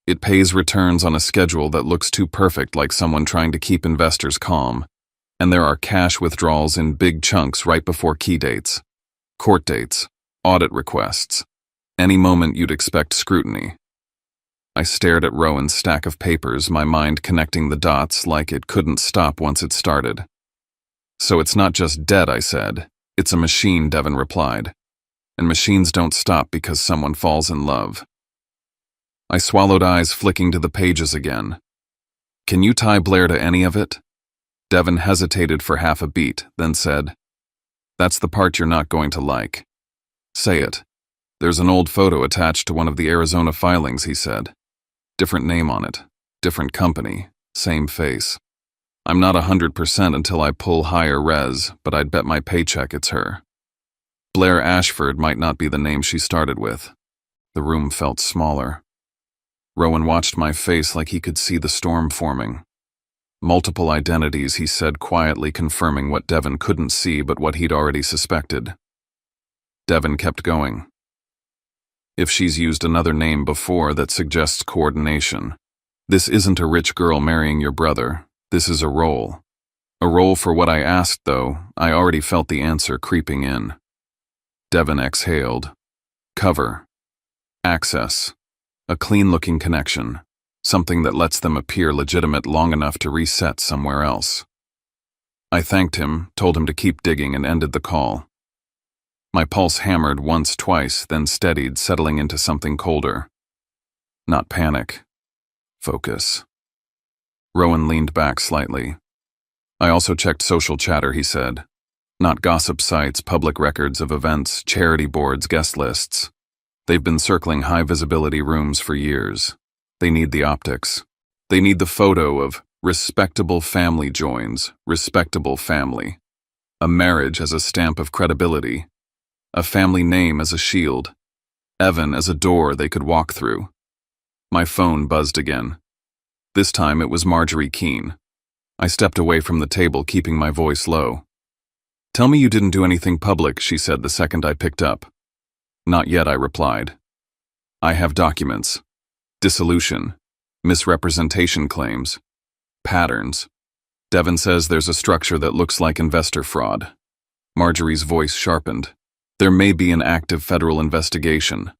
It pays returns on a schedule that looks too perfect, like someone trying to keep investors calm. And there are cash withdrawals in big chunks right before key dates. Court dates, audit requests. Any moment you'd expect scrutiny." I stared at Rowan's stack of papers, my mind connecting the dots like it couldn't stop once it started. "So it's not just debt," I said. "It's a machine," Devin replied. "And machines don't stop because someone falls in love." I swallowed, eyes flicking to the pages again. "Can you tie Blair to any of it?" Devin hesitated for half a beat, then said, "That's the part you're not going to like." "Say it." "There's an old photo attached to one of the Arizona filings," he said. "Different name on it, different company, same face. I'm not 100% until I pull higher res, but I'd bet my paycheck it's her. Blair Ashford might not be the name she started with." The room felt smaller. Rowan watched my face like he could see the storm forming. "Multiple identities," he said quietly, confirming what Devin couldn't see but what he'd already suspected. Devin kept going. "If she's used another name before, that suggests coordination. This isn't a rich girl marrying your brother. This is a role. A role for what I asked, though. I already felt the answer creeping in." Devin exhaled. "Cover. Access. A clean-looking connection. Something that lets them appear legitimate long enough to reset somewhere else." I thanked him, told him to keep digging, and ended the call. My pulse hammered once, twice, then steadied, settling into something colder. Not panic. Focus. Rowan leaned back slightly. "I also checked social chatter," he said. "Not gossip sites, public records of events, charity boards, guest lists. They've been circling high-visibility rooms for years. They need the optics. They need the photo of respectable family joins, respectable family. A marriage as a stamp of credibility. A family name as a shield. Evan as a door they could walk through." My phone buzzed again. This time it was Marjorie Keene. I stepped away from the table, keeping my voice low. "Tell me you didn't do anything public," she said the second I picked up. "Not yet," I replied. "I have documents. Dissolution. Misrepresentation claims. Patterns. Devin says there's a structure that looks like investor fraud." Marjorie's voice sharpened. "There may be an active federal investigation.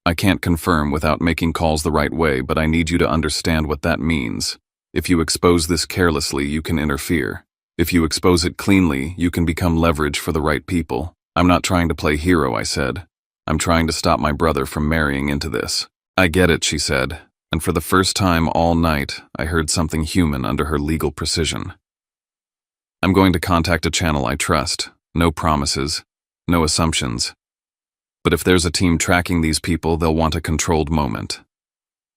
I can't confirm without making calls the right way, but I need you to understand what that means. If you expose this carelessly, you can interfere. If you expose it cleanly, you can become leverage for the right people. I'm not trying to play hero," I said. "I'm trying to stop my brother from marrying into this." "I get it," she said, and for the first time all night, I heard something human under her legal precision. I'm going to contact a channel I trust. No promises, no assumptions. But if there's a team tracking these people, they'll want a controlled moment.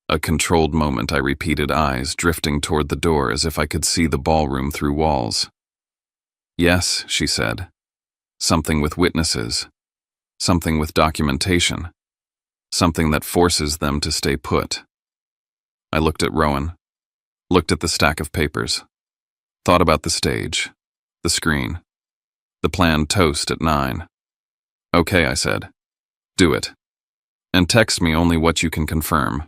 A controlled moment, I repeated, eyes drifting toward the door as if I could see the ballroom through walls. Yes, she said. Something with witnesses. Something with documentation. Something that forces them to stay put. I looked at Rowan. Looked at the stack of papers. Thought about the stage. The screen. The planned toast at 9. Okay, I said. Do it. And text me only what you can confirm.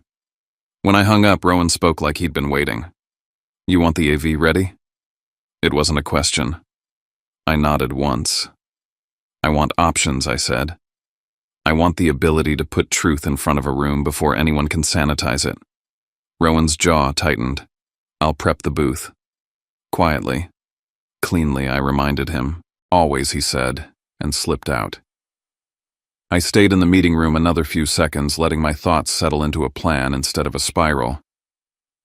When I hung up, Rowan spoke like he'd been waiting. You want the AV ready? It wasn't a question. I nodded once. I want options, I said. I want the ability to put truth in front of a room before anyone can sanitize it. Rowan's jaw tightened. I'll prep the booth. Quietly. Cleanly, I reminded him. Always, he said, and slipped out. I stayed in the meeting room another few seconds, letting my thoughts settle into a plan instead of a spiral.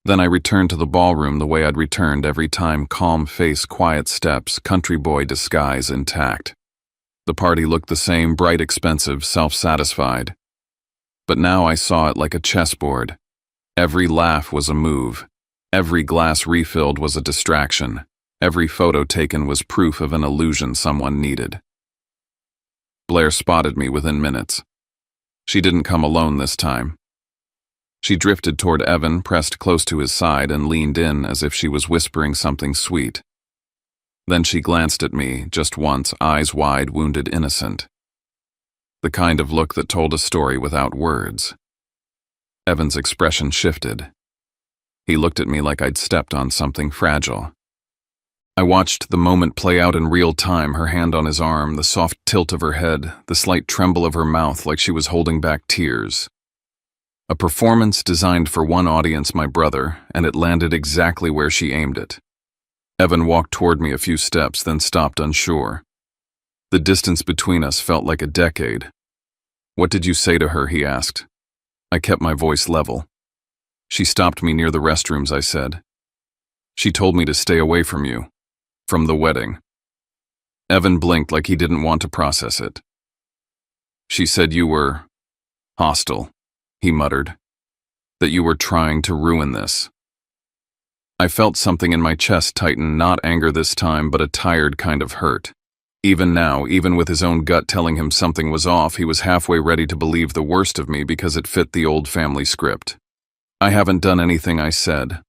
Then I returned to the ballroom the way I'd returned every time: calm face, quiet steps, country boy disguise intact. The party looked the same, bright, expensive, self-satisfied. But now I saw it like a chessboard. Every laugh was a move. Every glass refilled was a distraction. Every photo taken was proof of an illusion someone needed. Blair spotted me within minutes. She didn't come alone this time. She drifted toward Evan, pressed close to his side, and leaned in as if she was whispering something sweet. Then she glanced at me, just once, eyes wide, wounded, innocent. The kind of look that told a story without words. Evan's expression shifted. He looked at me like I'd stepped on something fragile. I watched the moment play out in real time, her hand on his arm, the soft tilt of her head, the slight tremble of her mouth like she was holding back tears. A performance designed for one audience, my brother, and it landed exactly where she aimed it. Evan walked toward me a few steps, then stopped, unsure. The distance between us felt like a decade. What did you say to her? He asked. I kept my voice level. She stopped me near the restrooms, I said. She told me to stay away from you. From the wedding. Evan blinked like he didn't want to process it. She said you were hostile, he muttered. That you were trying to ruin this. I felt something in my chest tighten, not anger this time, but a tired kind of hurt. Even now, even with his own gut telling him something was off, he was halfway ready to believe the worst of me because it fit the old family script. I haven't done anything, I said.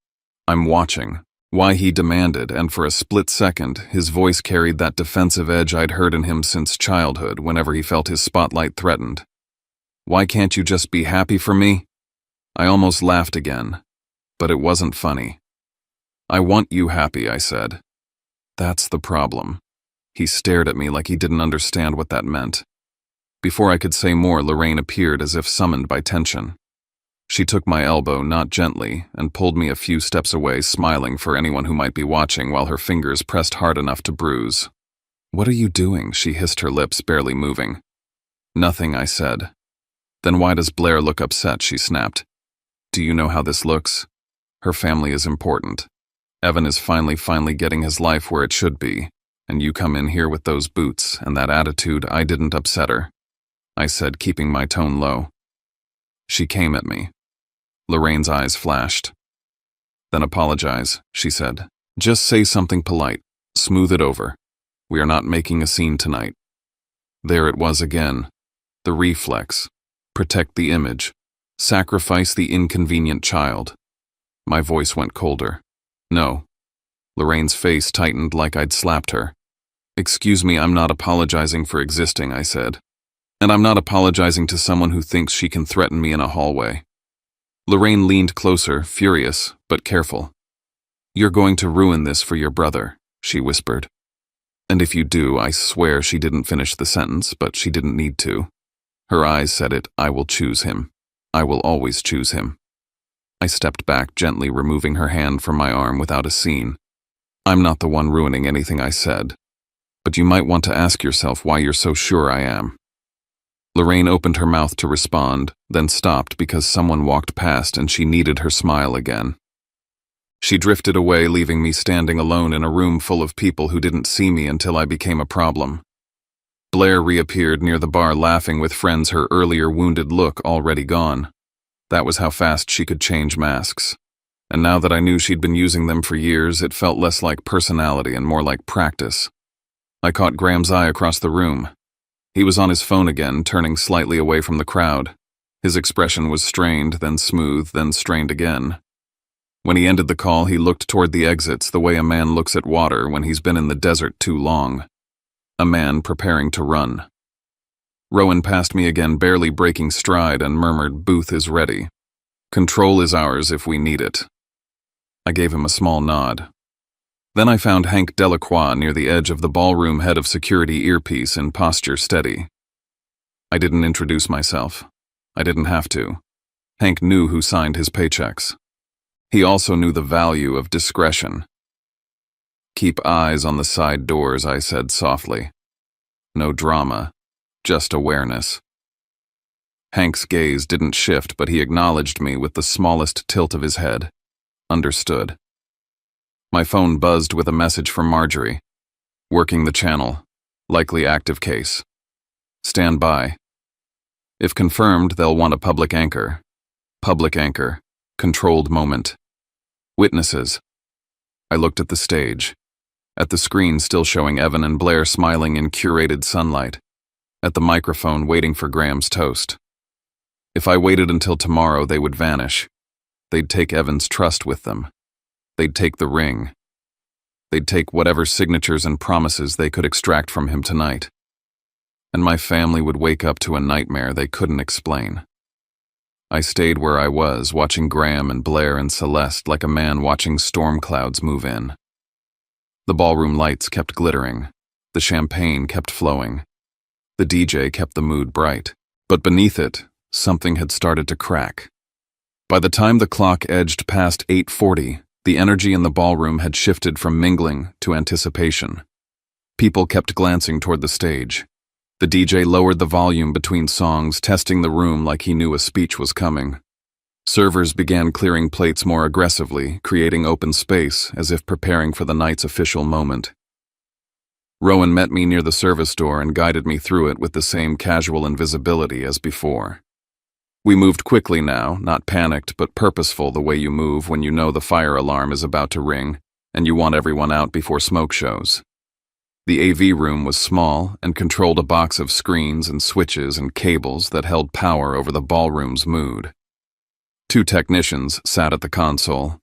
I'm watching. Why, he demanded, and for a split second, his voice carried that defensive edge I'd heard in him since childhood whenever he felt his spotlight threatened. Why can't you just be happy for me? I almost laughed again, but it wasn't funny. I want you happy, I said. That's the problem. He stared at me like he didn't understand what that meant. Before I could say more, Lorraine appeared as if summoned by tension. She took my elbow, not gently, and pulled me a few steps away, smiling for anyone who might be watching while her fingers pressed hard enough to bruise. What are you doing? She hissed, her lips barely moving. Nothing, I said. Then why does Blair look upset? She snapped. Do you know how this looks? Her family is important. Evan is finally getting his life where it should be, and you come in here with those boots and that attitude. I didn't upset her, I said, keeping my tone low. She came at me. Lorraine's eyes flashed. Then apologize, she said. Just say something polite. Smooth it over. We are not making a scene tonight. There it was again. The reflex. Protect the image. Sacrifice the inconvenient child. My voice went colder. No. Lorraine's face tightened like I'd slapped her. Excuse me, I'm not apologizing for existing, I said. And I'm not apologizing to someone who thinks she can threaten me in a hallway. Lorraine leaned closer, furious, but careful. You're going to ruin this for your brother, she whispered. And if you do, I swear. She didn't finish the sentence, but she didn't need to. Her eyes said it. I will choose him. I will always choose him. I stepped back, gently removing her hand from my arm without a scene. I'm not the one ruining anything, I said. But you might want to ask yourself why you're so sure I am. Lorraine opened her mouth to respond, then stopped because someone walked past and she needed her smile again. She drifted away, leaving me standing alone in a room full of people who didn't see me until I became a problem. Blair reappeared near the bar laughing with friends, her earlier wounded look already gone. That was how fast she could change masks. And now that I knew she'd been using them for years, it felt less like personality and more like practice. I caught Graham's eye across the room. He was on his phone again, turning slightly away from the crowd. His expression was strained, then smooth, then strained again. When he ended the call, he looked toward the exits the way a man looks at water when he's been in the desert too long. A man preparing to run. Rowan passed me again, barely breaking stride, and murmured, "Booth is ready. Control is ours if we need it." I gave him a small nod. Then I found Hank Delacroix near the edge of the ballroom, head of security, earpiece in posture steady. I didn't introduce myself. I didn't have to. Hank knew who signed his paychecks. He also knew the value of discretion. "Keep eyes on the side doors," I said softly. No drama, just awareness. Hank's gaze didn't shift, but he acknowledged me with the smallest tilt of his head. Understood. My phone buzzed with a message from Marjorie. "Working the channel. Likely active case. Stand by. If confirmed, they'll want a public anchor. Public anchor. Controlled moment. Witnesses." I looked at the stage. At the screen still showing Evan and Blair smiling in curated sunlight. At the microphone waiting for Graham's toast. If I waited until tomorrow, they would vanish. They'd take Evan's trust with them. They'd take the ring. They'd take whatever signatures and promises they could extract from him tonight. And my family would wake up to a nightmare they couldn't explain. I stayed where I was, watching Graham and Blair and Celeste like a man watching storm clouds move in. The ballroom lights kept glittering. The champagne kept flowing. The DJ kept the mood bright. But beneath it, something had started to crack. By the time the clock edged past 8:40, the energy in the ballroom had shifted from mingling to anticipation. People kept glancing toward the stage. The DJ lowered the volume between songs, testing the room like he knew a speech was coming. Servers began clearing plates more aggressively, creating open space as if preparing for the night's official moment. Rowan met me near the service door and guided me through it with the same casual invisibility as before. We moved quickly now, not panicked but purposeful, the way you move when you know the fire alarm is about to ring and you want everyone out before smoke shows. The AV room was small and controlled a box of screens and switches and cables that held power over the ballroom's mood. 2 technicians sat at the console.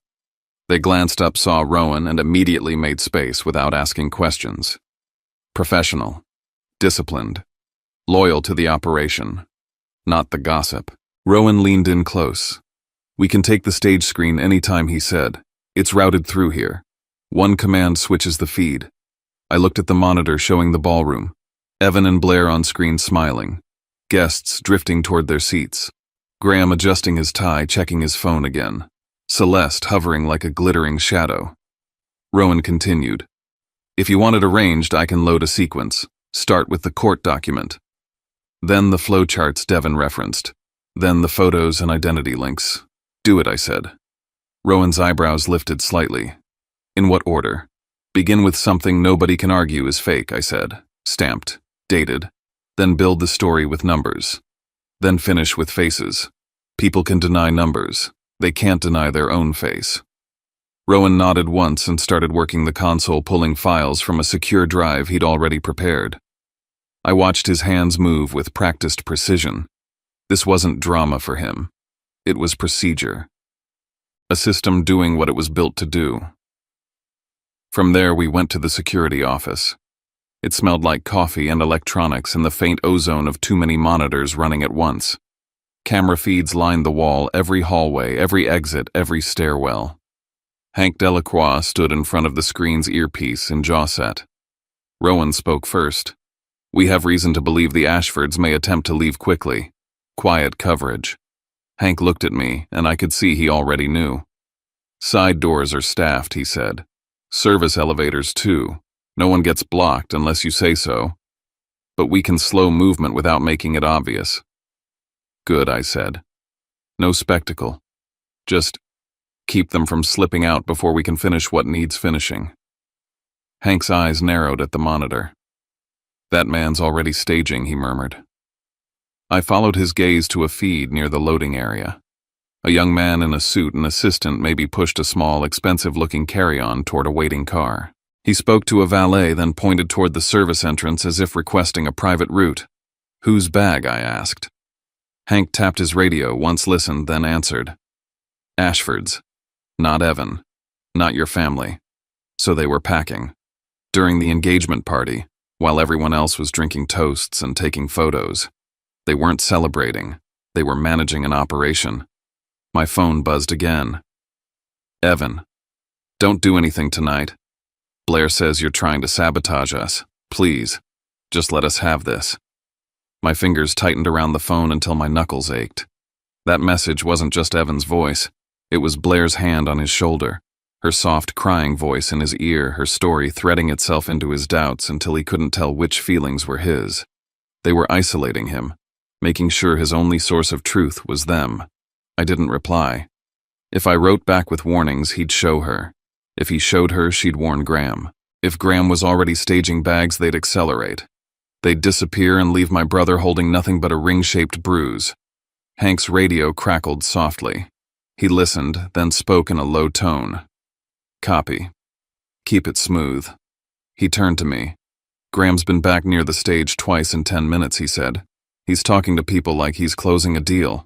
They glanced up, saw Rowan, and immediately made space without asking questions. Professional, disciplined, loyal to the operation, not the gossip. Rowan leaned in close. "We can take the stage screen anytime," he said. "It's routed through here. One command switches the feed." I looked at the monitor showing the ballroom. Evan and Blair on screen smiling. Guests drifting toward their seats. Graham adjusting his tie, checking his phone again. Celeste hovering like a glittering shadow. Rowan continued. "If you want it arranged, I can load a sequence. Start with the court document. Then the flowcharts Devon referenced. Then the photos and identity links." "Do it," I said. Rowan's eyebrows lifted slightly. "In what order?" "Begin with something nobody can argue is fake," I said. "Stamped, dated. Then build the story with numbers. Then finish with faces. People can deny numbers. They can't deny their own face." Rowan nodded once and started working the console, pulling files from a secure drive he'd already prepared. I watched his hands move with practiced precision. This wasn't drama for him. It was procedure. A system doing what it was built to do. From there, we went to the security office. It smelled like coffee and electronics and the faint ozone of too many monitors running at once. Camera feeds lined the wall, every hallway, every exit, every stairwell. Hank Delacroix stood in front of the screen's earpiece and jaw set. Rowan spoke first. "We have reason to believe the Ashfords may attempt to leave quickly. Quiet coverage." Hank looked at me, and I could see he already knew. "Side doors are staffed," he said. "Service elevators, too. No one gets blocked unless you say so. But we can slow movement without making it obvious." "Good," I said. "No spectacle. Just Keep them from slipping out before we can finish what needs finishing. Hank's eyes narrowed at the monitor. That man's already staging, he murmured. I followed his gaze to a feed near the loading area. A young man in a suit and assistant maybe pushed a small, expensive-looking carry-on toward a waiting car. He spoke to a valet, then pointed toward the service entrance as if requesting a private route. Whose bag? I asked. Hank tapped his radio, once listened, then answered. Ashford's. Not Evan. Not your family. So they were packing. During the engagement party, while everyone else was drinking toasts and taking photos. They weren't celebrating. They were managing an operation. My phone buzzed again. Evan. Don't do anything tonight. Blair says you're trying to sabotage us. Please, just let us have this. My fingers tightened around the phone until my knuckles ached. That message wasn't just Evan's voice. It was Blair's hand on his shoulder, her soft crying voice in his ear, her story threading itself into his doubts until he couldn't tell which feelings were his. They were isolating him, making sure his only source of truth was them. I didn't reply. If I wrote back with warnings, he'd show her. If he showed her, she'd warn Graham. If Graham was already staging bags, they'd accelerate. They'd disappear and leave my brother holding nothing but a ring-shaped bruise. Hank's radio crackled softly. He listened, then spoke in a low tone. Copy. Keep it smooth. He turned to me. Graham's been back near the stage twice in 10 minutes, he said. He's talking to people like he's closing a deal.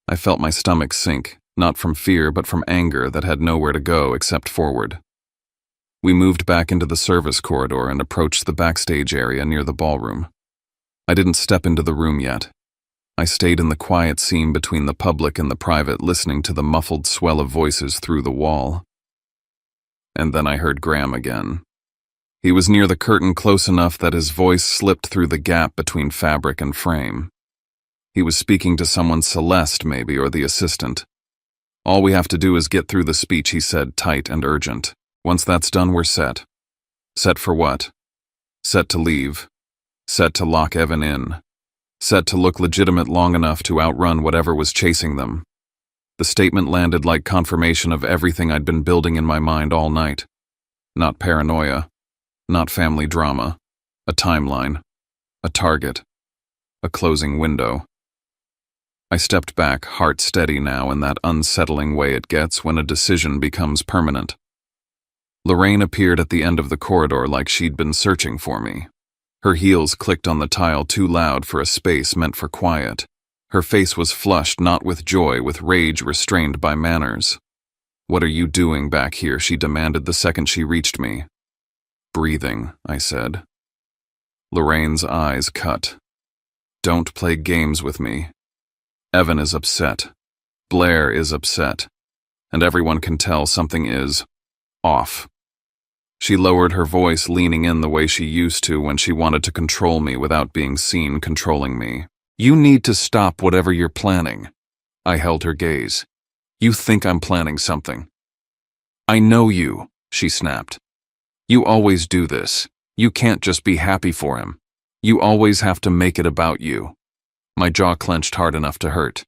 I felt my stomach sink, not from fear but from anger that had nowhere to go except forward. We moved back into the service corridor and approached the backstage area near the ballroom. I didn't step into the room yet. I stayed in the quiet seam between the public and the private, listening to the muffled swell of voices through the wall. And then I heard Graham again. He was near the curtain, close enough that his voice slipped through the gap between fabric and frame. He was speaking to someone, Celeste maybe, or the assistant. All we have to do is get through the speech, he said, tight and urgent. Once that's done, we're set. Set for what? Set to leave. Set to lock Evan in. Set to look legitimate long enough to outrun whatever was chasing them. The statement landed like confirmation of everything I'd been building in my mind all night. Not paranoia. Not family drama. A timeline. A target. A closing window. I stepped back, heart steady now in that unsettling way it gets when a decision becomes permanent. Lorraine appeared at the end of the corridor like she'd been searching for me. Her heels clicked on the tile too loud for a space meant for quiet. Her face was flushed not with joy, with rage restrained by manners. What are you doing back here? She demanded the second she reached me. Breathing, I said. Lorraine's eyes cut. Don't play games with me. Evan is upset. Blair is upset. And everyone can tell something is off. She lowered her voice, leaning in the way she used to when she wanted to control me without being seen controlling me. You need to stop whatever you're planning. I held her gaze. You think I'm planning something. I know you, she snapped. You always do this. You can't just be happy for him. You always have to make it about you. My jaw clenched hard enough to hurt.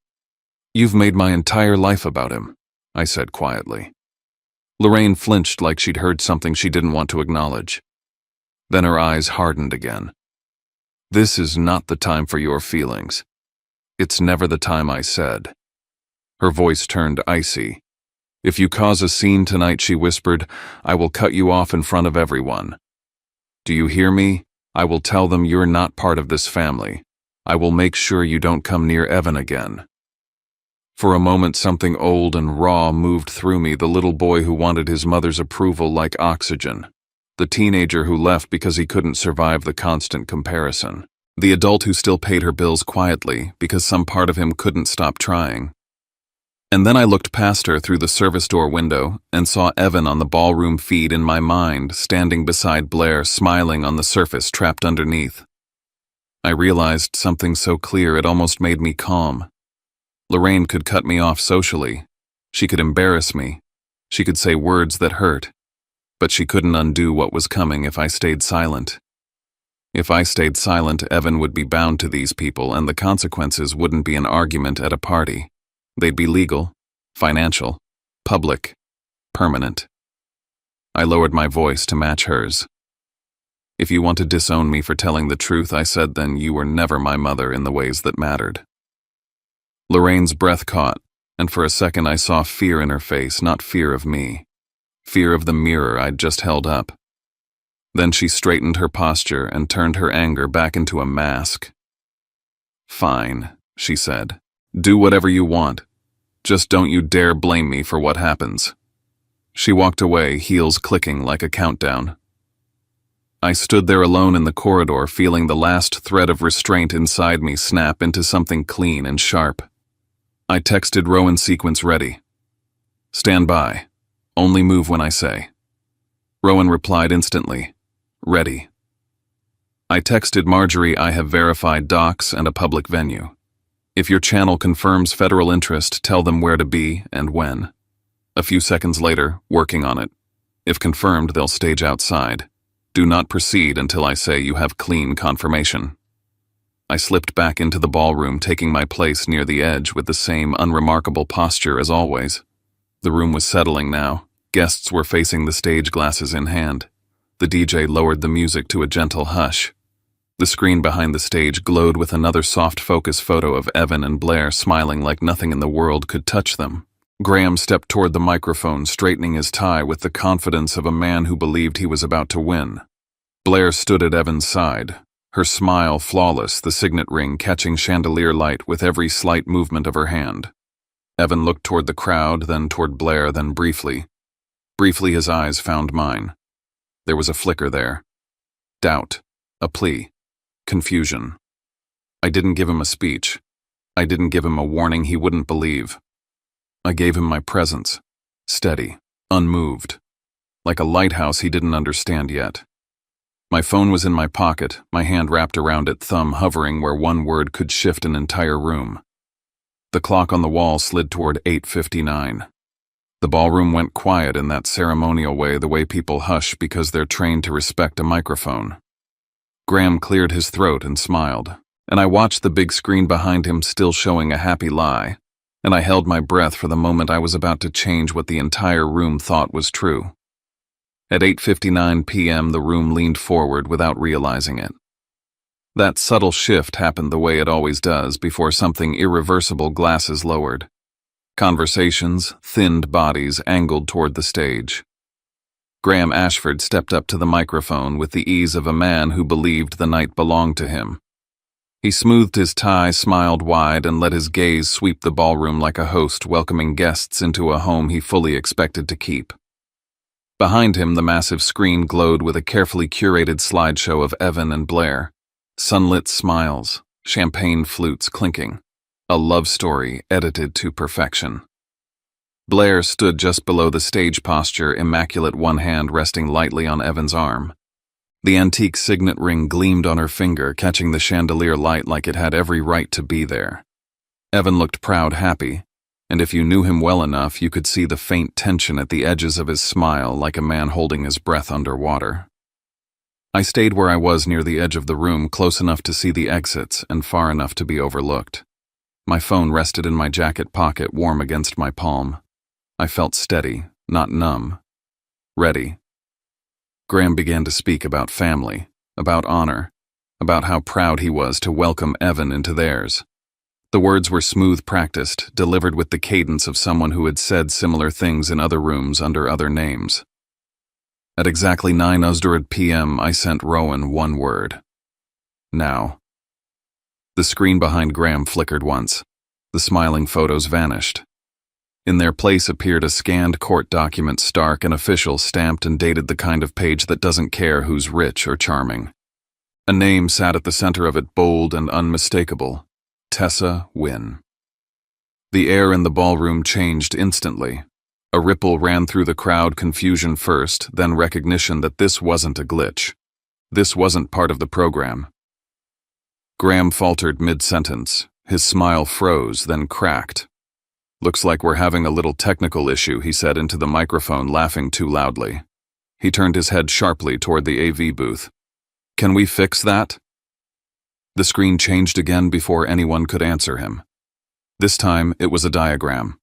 You've made my entire life about him, I said quietly. Lorraine flinched like she'd heard something she didn't want to acknowledge. Then her eyes hardened again. This is not the time for your feelings. It's never the time, I said. Her voice turned icy. If you cause a scene tonight, she whispered, I will cut you off in front of everyone. Do you hear me? I will tell them you're not part of this family. I will make sure you don't come near Evan again. For a moment, something old and raw moved through me, the little boy who wanted his mother's approval like oxygen. The teenager who left because he couldn't survive the constant comparison. The adult who still paid her bills quietly because some part of him couldn't stop trying. And then I looked past her through the service door window and saw Evan on the ballroom feed in my mind, standing beside Blair, smiling on the surface trapped underneath. I realized something so clear it almost made me calm. Lorraine could cut me off socially. She could embarrass me. She could say words that hurt. But she couldn't undo what was coming if I stayed silent. If I stayed silent, Evan would be bound to these people, and the consequences wouldn't be an argument at a party. They'd be legal, financial, Public. Permanent. I lowered my voice to match hers. If you want to disown me for telling the truth, I said, then you were never my mother in the ways that mattered. Lorraine's breath caught, and for a second I saw fear in her face, not fear of me. Fear of the mirror I'd just held up. Then she straightened her posture and turned her anger back into a mask. Fine, she said. Do whatever you want. Just don't you dare blame me for what happens. She walked away, heels clicking like a countdown. I stood there alone in the corridor, feeling the last thread of restraint inside me snap into something clean and sharp. I texted Rowan, sequence ready. Stand by. Only move when I say. Rowan replied instantly. Ready. I texted Marjorie, I have verified docs and a public venue. If your channel confirms federal interest, tell them where to be and when. A few seconds later, working on it. If confirmed, they'll stage outside. Do not proceed until I say you have clean confirmation. I slipped back into the ballroom, taking my place near the edge with the same unremarkable posture as always. The room was settling now. Guests were facing the stage, glasses in hand. The DJ lowered the music to a gentle hush. The screen behind the stage glowed with another soft focus photo of Evan and Blair smiling like nothing in the world could touch them. Graham stepped toward the microphone, straightening his tie with the confidence of a man who believed he was about to win. Blair stood at Evan's side, her smile flawless, the signet ring catching chandelier light with every slight movement of her hand. Evan looked toward the crowd, then toward Blair, then briefly. Briefly his eyes found mine. There was a flicker there. Doubt. A plea. Confusion. I didn't give him a speech. I didn't give him a warning he wouldn't believe. I gave him my presence, steady, unmoved, like a lighthouse he didn't understand yet. My phone was in my pocket, my hand wrapped around it, thumb hovering where one word could shift an entire room. The clock on the wall slid toward 8:59. The ballroom went quiet in that ceremonial way, the way people hush because they're trained to respect a microphone. Graham cleared his throat and smiled, and I watched the big screen behind him still showing a happy lie. And I held my breath for the moment I was about to change what the entire room thought was true. At 8:59 p.m. the room leaned forward without realizing it. That subtle shift happened the way it always does before something irreversible, glasses lowered. Conversations, thinned bodies angled toward the stage. Graham Ashford stepped up to the microphone with the ease of a man who believed the night belonged to him. He smoothed his tie, smiled wide, and let his gaze sweep the ballroom like a host welcoming guests into a home he fully expected to keep. Behind him, the massive screen glowed with a carefully curated slideshow of Evan and Blair. Sunlit smiles, champagne flutes clinking. A love story edited to perfection. Blair stood just below the stage posture, immaculate, one hand resting lightly on Evan's arm. The antique signet ring gleamed on her finger, catching the chandelier light like it had every right to be there. Evan looked proud, happy, and if you knew him well enough, you could see the faint tension at the edges of his smile, like a man holding his breath underwater. I stayed where I was near the edge of the room, close enough to see the exits and far enough to be overlooked. My phone rested in my jacket pocket, warm against my palm. I felt steady, not numb. Ready. Graham began to speak about family, about honor, about how proud he was to welcome Evan into theirs. The words were smooth, practiced, delivered with the cadence of someone who had said similar things in other rooms under other names. At exactly 9:00 p.m., I sent Rowan one word. Now. The screen behind Graham flickered once. The smiling photos vanished. In their place appeared a scanned court document, stark and official, stamped and dated, the kind of page that doesn't care who's rich or charming. A name sat at the center of it, bold and unmistakable. Tessa Wynne. The air in the ballroom changed instantly. A ripple ran through the crowd, confusion first, then recognition that this wasn't a glitch. This wasn't part of the program. Graham faltered mid-sentence. His smile froze, then cracked. "Looks like we're having a little technical issue," he said into the microphone, laughing too loudly. He turned his head sharply toward the AV booth. "Can we fix that?" The screen changed again before anyone could answer him. This time, it was a diagram.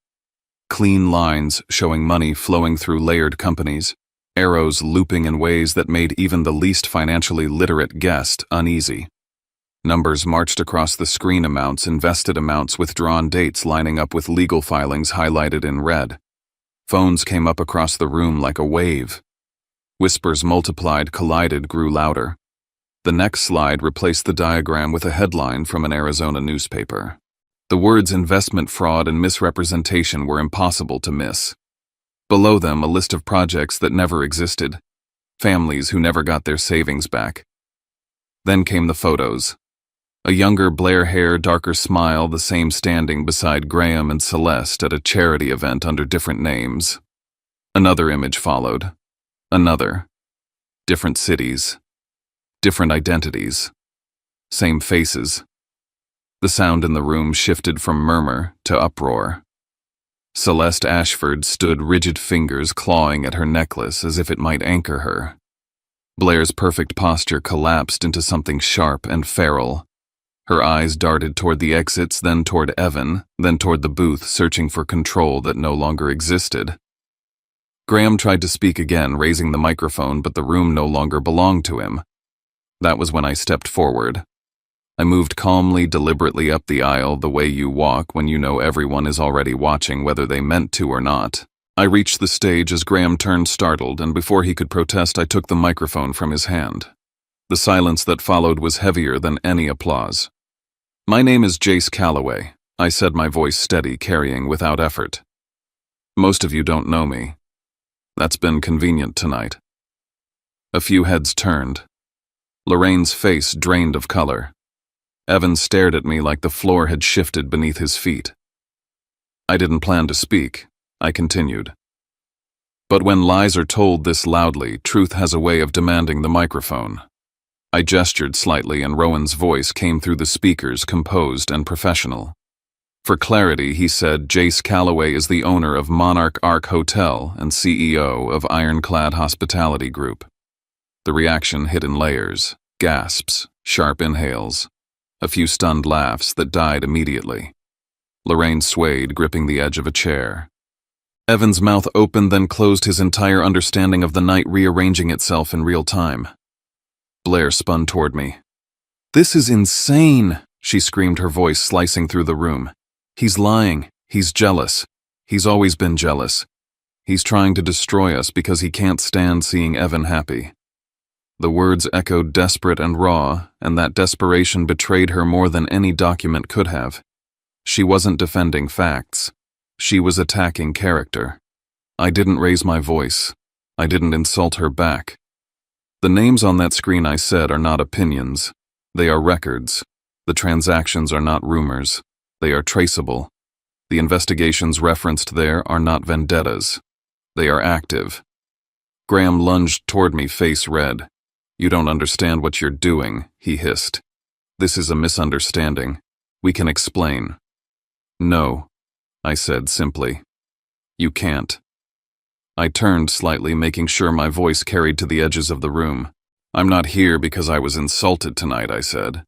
Clean lines showing money flowing through layered companies, arrows looping in ways that made even the least financially literate guest uneasy. Numbers marched across the screen, amounts, invested amounts, withdrawn dates lining up with legal filings highlighted in red. Phones came up across the room like a wave. Whispers multiplied, collided, grew louder. The next slide replaced the diagram with a headline from an Arizona newspaper. The words investment fraud and misrepresentation were impossible to miss. Below them, a list of projects that never existed, families who never got their savings back. Then came the photos. A younger Blair hair, darker smile, the same standing beside Graham and Celeste at a charity event under different names. Another image followed. Another. Different cities. Different identities. Same faces. The sound in the room shifted from murmur to uproar. Celeste Ashford stood, rigid fingers clawing at her necklace as if it might anchor her. Blair's perfect posture collapsed into something sharp and feral. Her eyes darted toward the exits, then toward Evan, then toward the booth, searching for control that no longer existed. Graham tried to speak again, raising the microphone, but the room no longer belonged to him. That was when I stepped forward. I moved calmly, deliberately up the aisle, the way you walk when you know everyone is already watching, whether they meant to or not. I reached the stage as Graham turned startled, and before he could protest, I took the microphone from his hand. The silence that followed was heavier than any applause. "My name is Jace Calloway," I said, my voice steady, carrying without effort. "Most of you don't know me. That's been convenient tonight." A few heads turned. Lorraine's face drained of color. Evan stared at me like the floor had shifted beneath his feet. "I didn't plan to speak," I continued. "But when lies are told this loudly, truth has a way of demanding the microphone." I gestured slightly, and Rowan's voice came through the speakers, composed and professional. For clarity, he said, "Jace Calloway is the owner of Monarch Ark Hotel and CEO of Ironclad Hospitality Group." The reaction hit in layers, gasps, sharp inhales, a few stunned laughs that died immediately. Lorraine swayed, gripping the edge of a chair. Evan's mouth opened, then closed, his entire understanding of the night rearranging itself in real time. Blair spun toward me. "This is insane," she screamed, her voice slicing through the room. "He's lying. He's jealous. He's always been jealous. He's trying to destroy us because he can't stand seeing Evan happy." The words echoed desperate and raw, and that desperation betrayed her more than any document could have. She wasn't defending facts. She was attacking character. I didn't raise my voice. I didn't insult her back. "The names on that screen," I said, "are not opinions. They are records. The transactions are not rumors. They are traceable. The investigations referenced there are not vendettas. They are active." Graham lunged toward me, face red. "You don't understand what you're doing," he hissed. "This is a misunderstanding. We can explain." "No," I said simply. "You can't." I turned slightly, making sure my voice carried to the edges of the room. "I'm not here because I was insulted tonight," I said.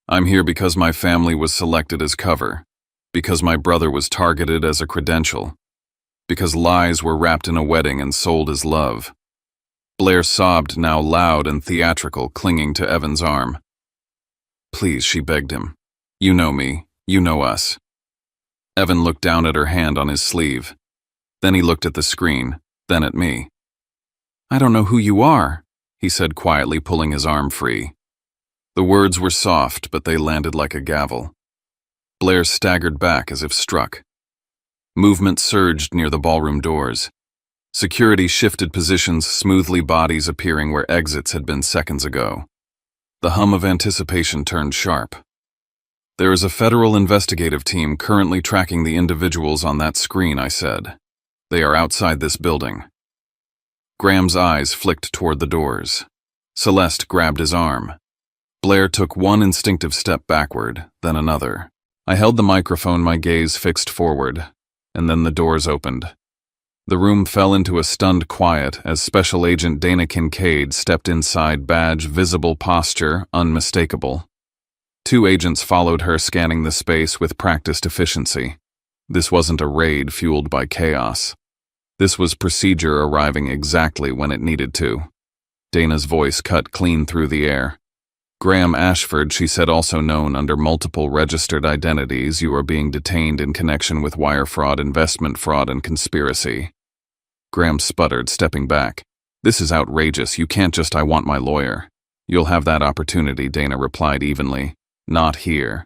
"I'm here because my family was selected as cover, because my brother was targeted as a credential, because lies were wrapped in a wedding and sold as love." Blair sobbed, now loud and theatrical, clinging to Evan's arm. "Please," she begged him. "You know me. You know us." Evan looked down at her hand on his sleeve. Then he looked at the screen, then at me. "I don't know who you are," he said quietly, pulling his arm free. The words were soft, but they landed like a gavel. Blair staggered back as if struck. Movement surged near the ballroom doors. Security shifted positions smoothly, bodies appearing where exits had been seconds ago. The hum of anticipation turned sharp. "There is a federal investigative team currently tracking the individuals on that screen," I said. "They are outside this building." Graham's eyes flicked toward the doors. Celeste grabbed his arm. Blair took one instinctive step backward, then another. I held the microphone, my gaze fixed forward, and then the doors opened. The room fell into a stunned quiet as Special Agent Dana Kincaid stepped inside, badge visible, posture unmistakable. Two agents followed her, scanning the space with practiced efficiency. This wasn't a raid fueled by chaos. This was procedure arriving exactly when it needed to. Dana's voice cut clean through the air. Graham Ashford, she said, also known under multiple registered identities, you are being detained in connection with wire fraud, investment fraud, and conspiracy. Graham sputtered, stepping back. This is outrageous. You can't just, I want my lawyer. You'll have that opportunity, Dana replied evenly. Not here.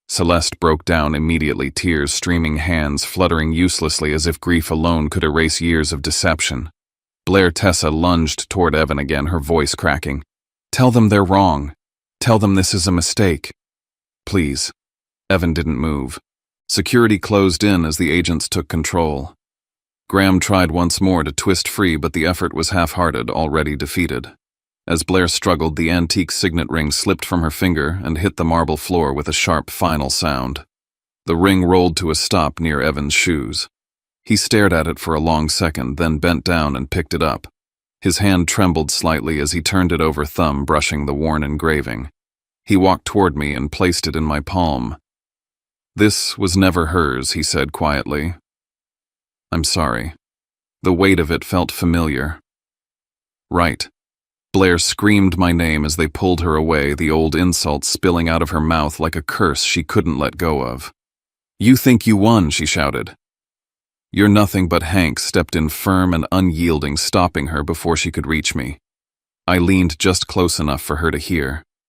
Celeste broke down immediately, tears streaming, hands fluttering uselessly as if grief alone could erase years of deception. Blair Tessa lunged toward Evan again, her voice cracking. Tell them they're wrong. Tell them this is a mistake. Please. Evan didn't move. Security closed in as the agents took control. Graham tried once more to twist free, but the effort was half-hearted, already defeated. As Blair struggled, the antique signet ring slipped from her finger and hit the marble floor with a sharp final sound. The ring rolled to a stop near Evan's shoes. He stared at it for a long second, then bent down and picked it up. His hand trembled slightly as he turned it over, thumb brushing the worn engraving. He walked toward me and placed it in my palm. This was never hers, he said quietly. I'm sorry. The weight of it felt familiar. Right. Blair screamed my name as they pulled her away, the old insult spilling out of her mouth like a curse she couldn't let go of. You think you won, she shouted. You're nothing but. Hank stepped in firm and unyielding, stopping her before she could reach me. I leaned just close enough for her to hear.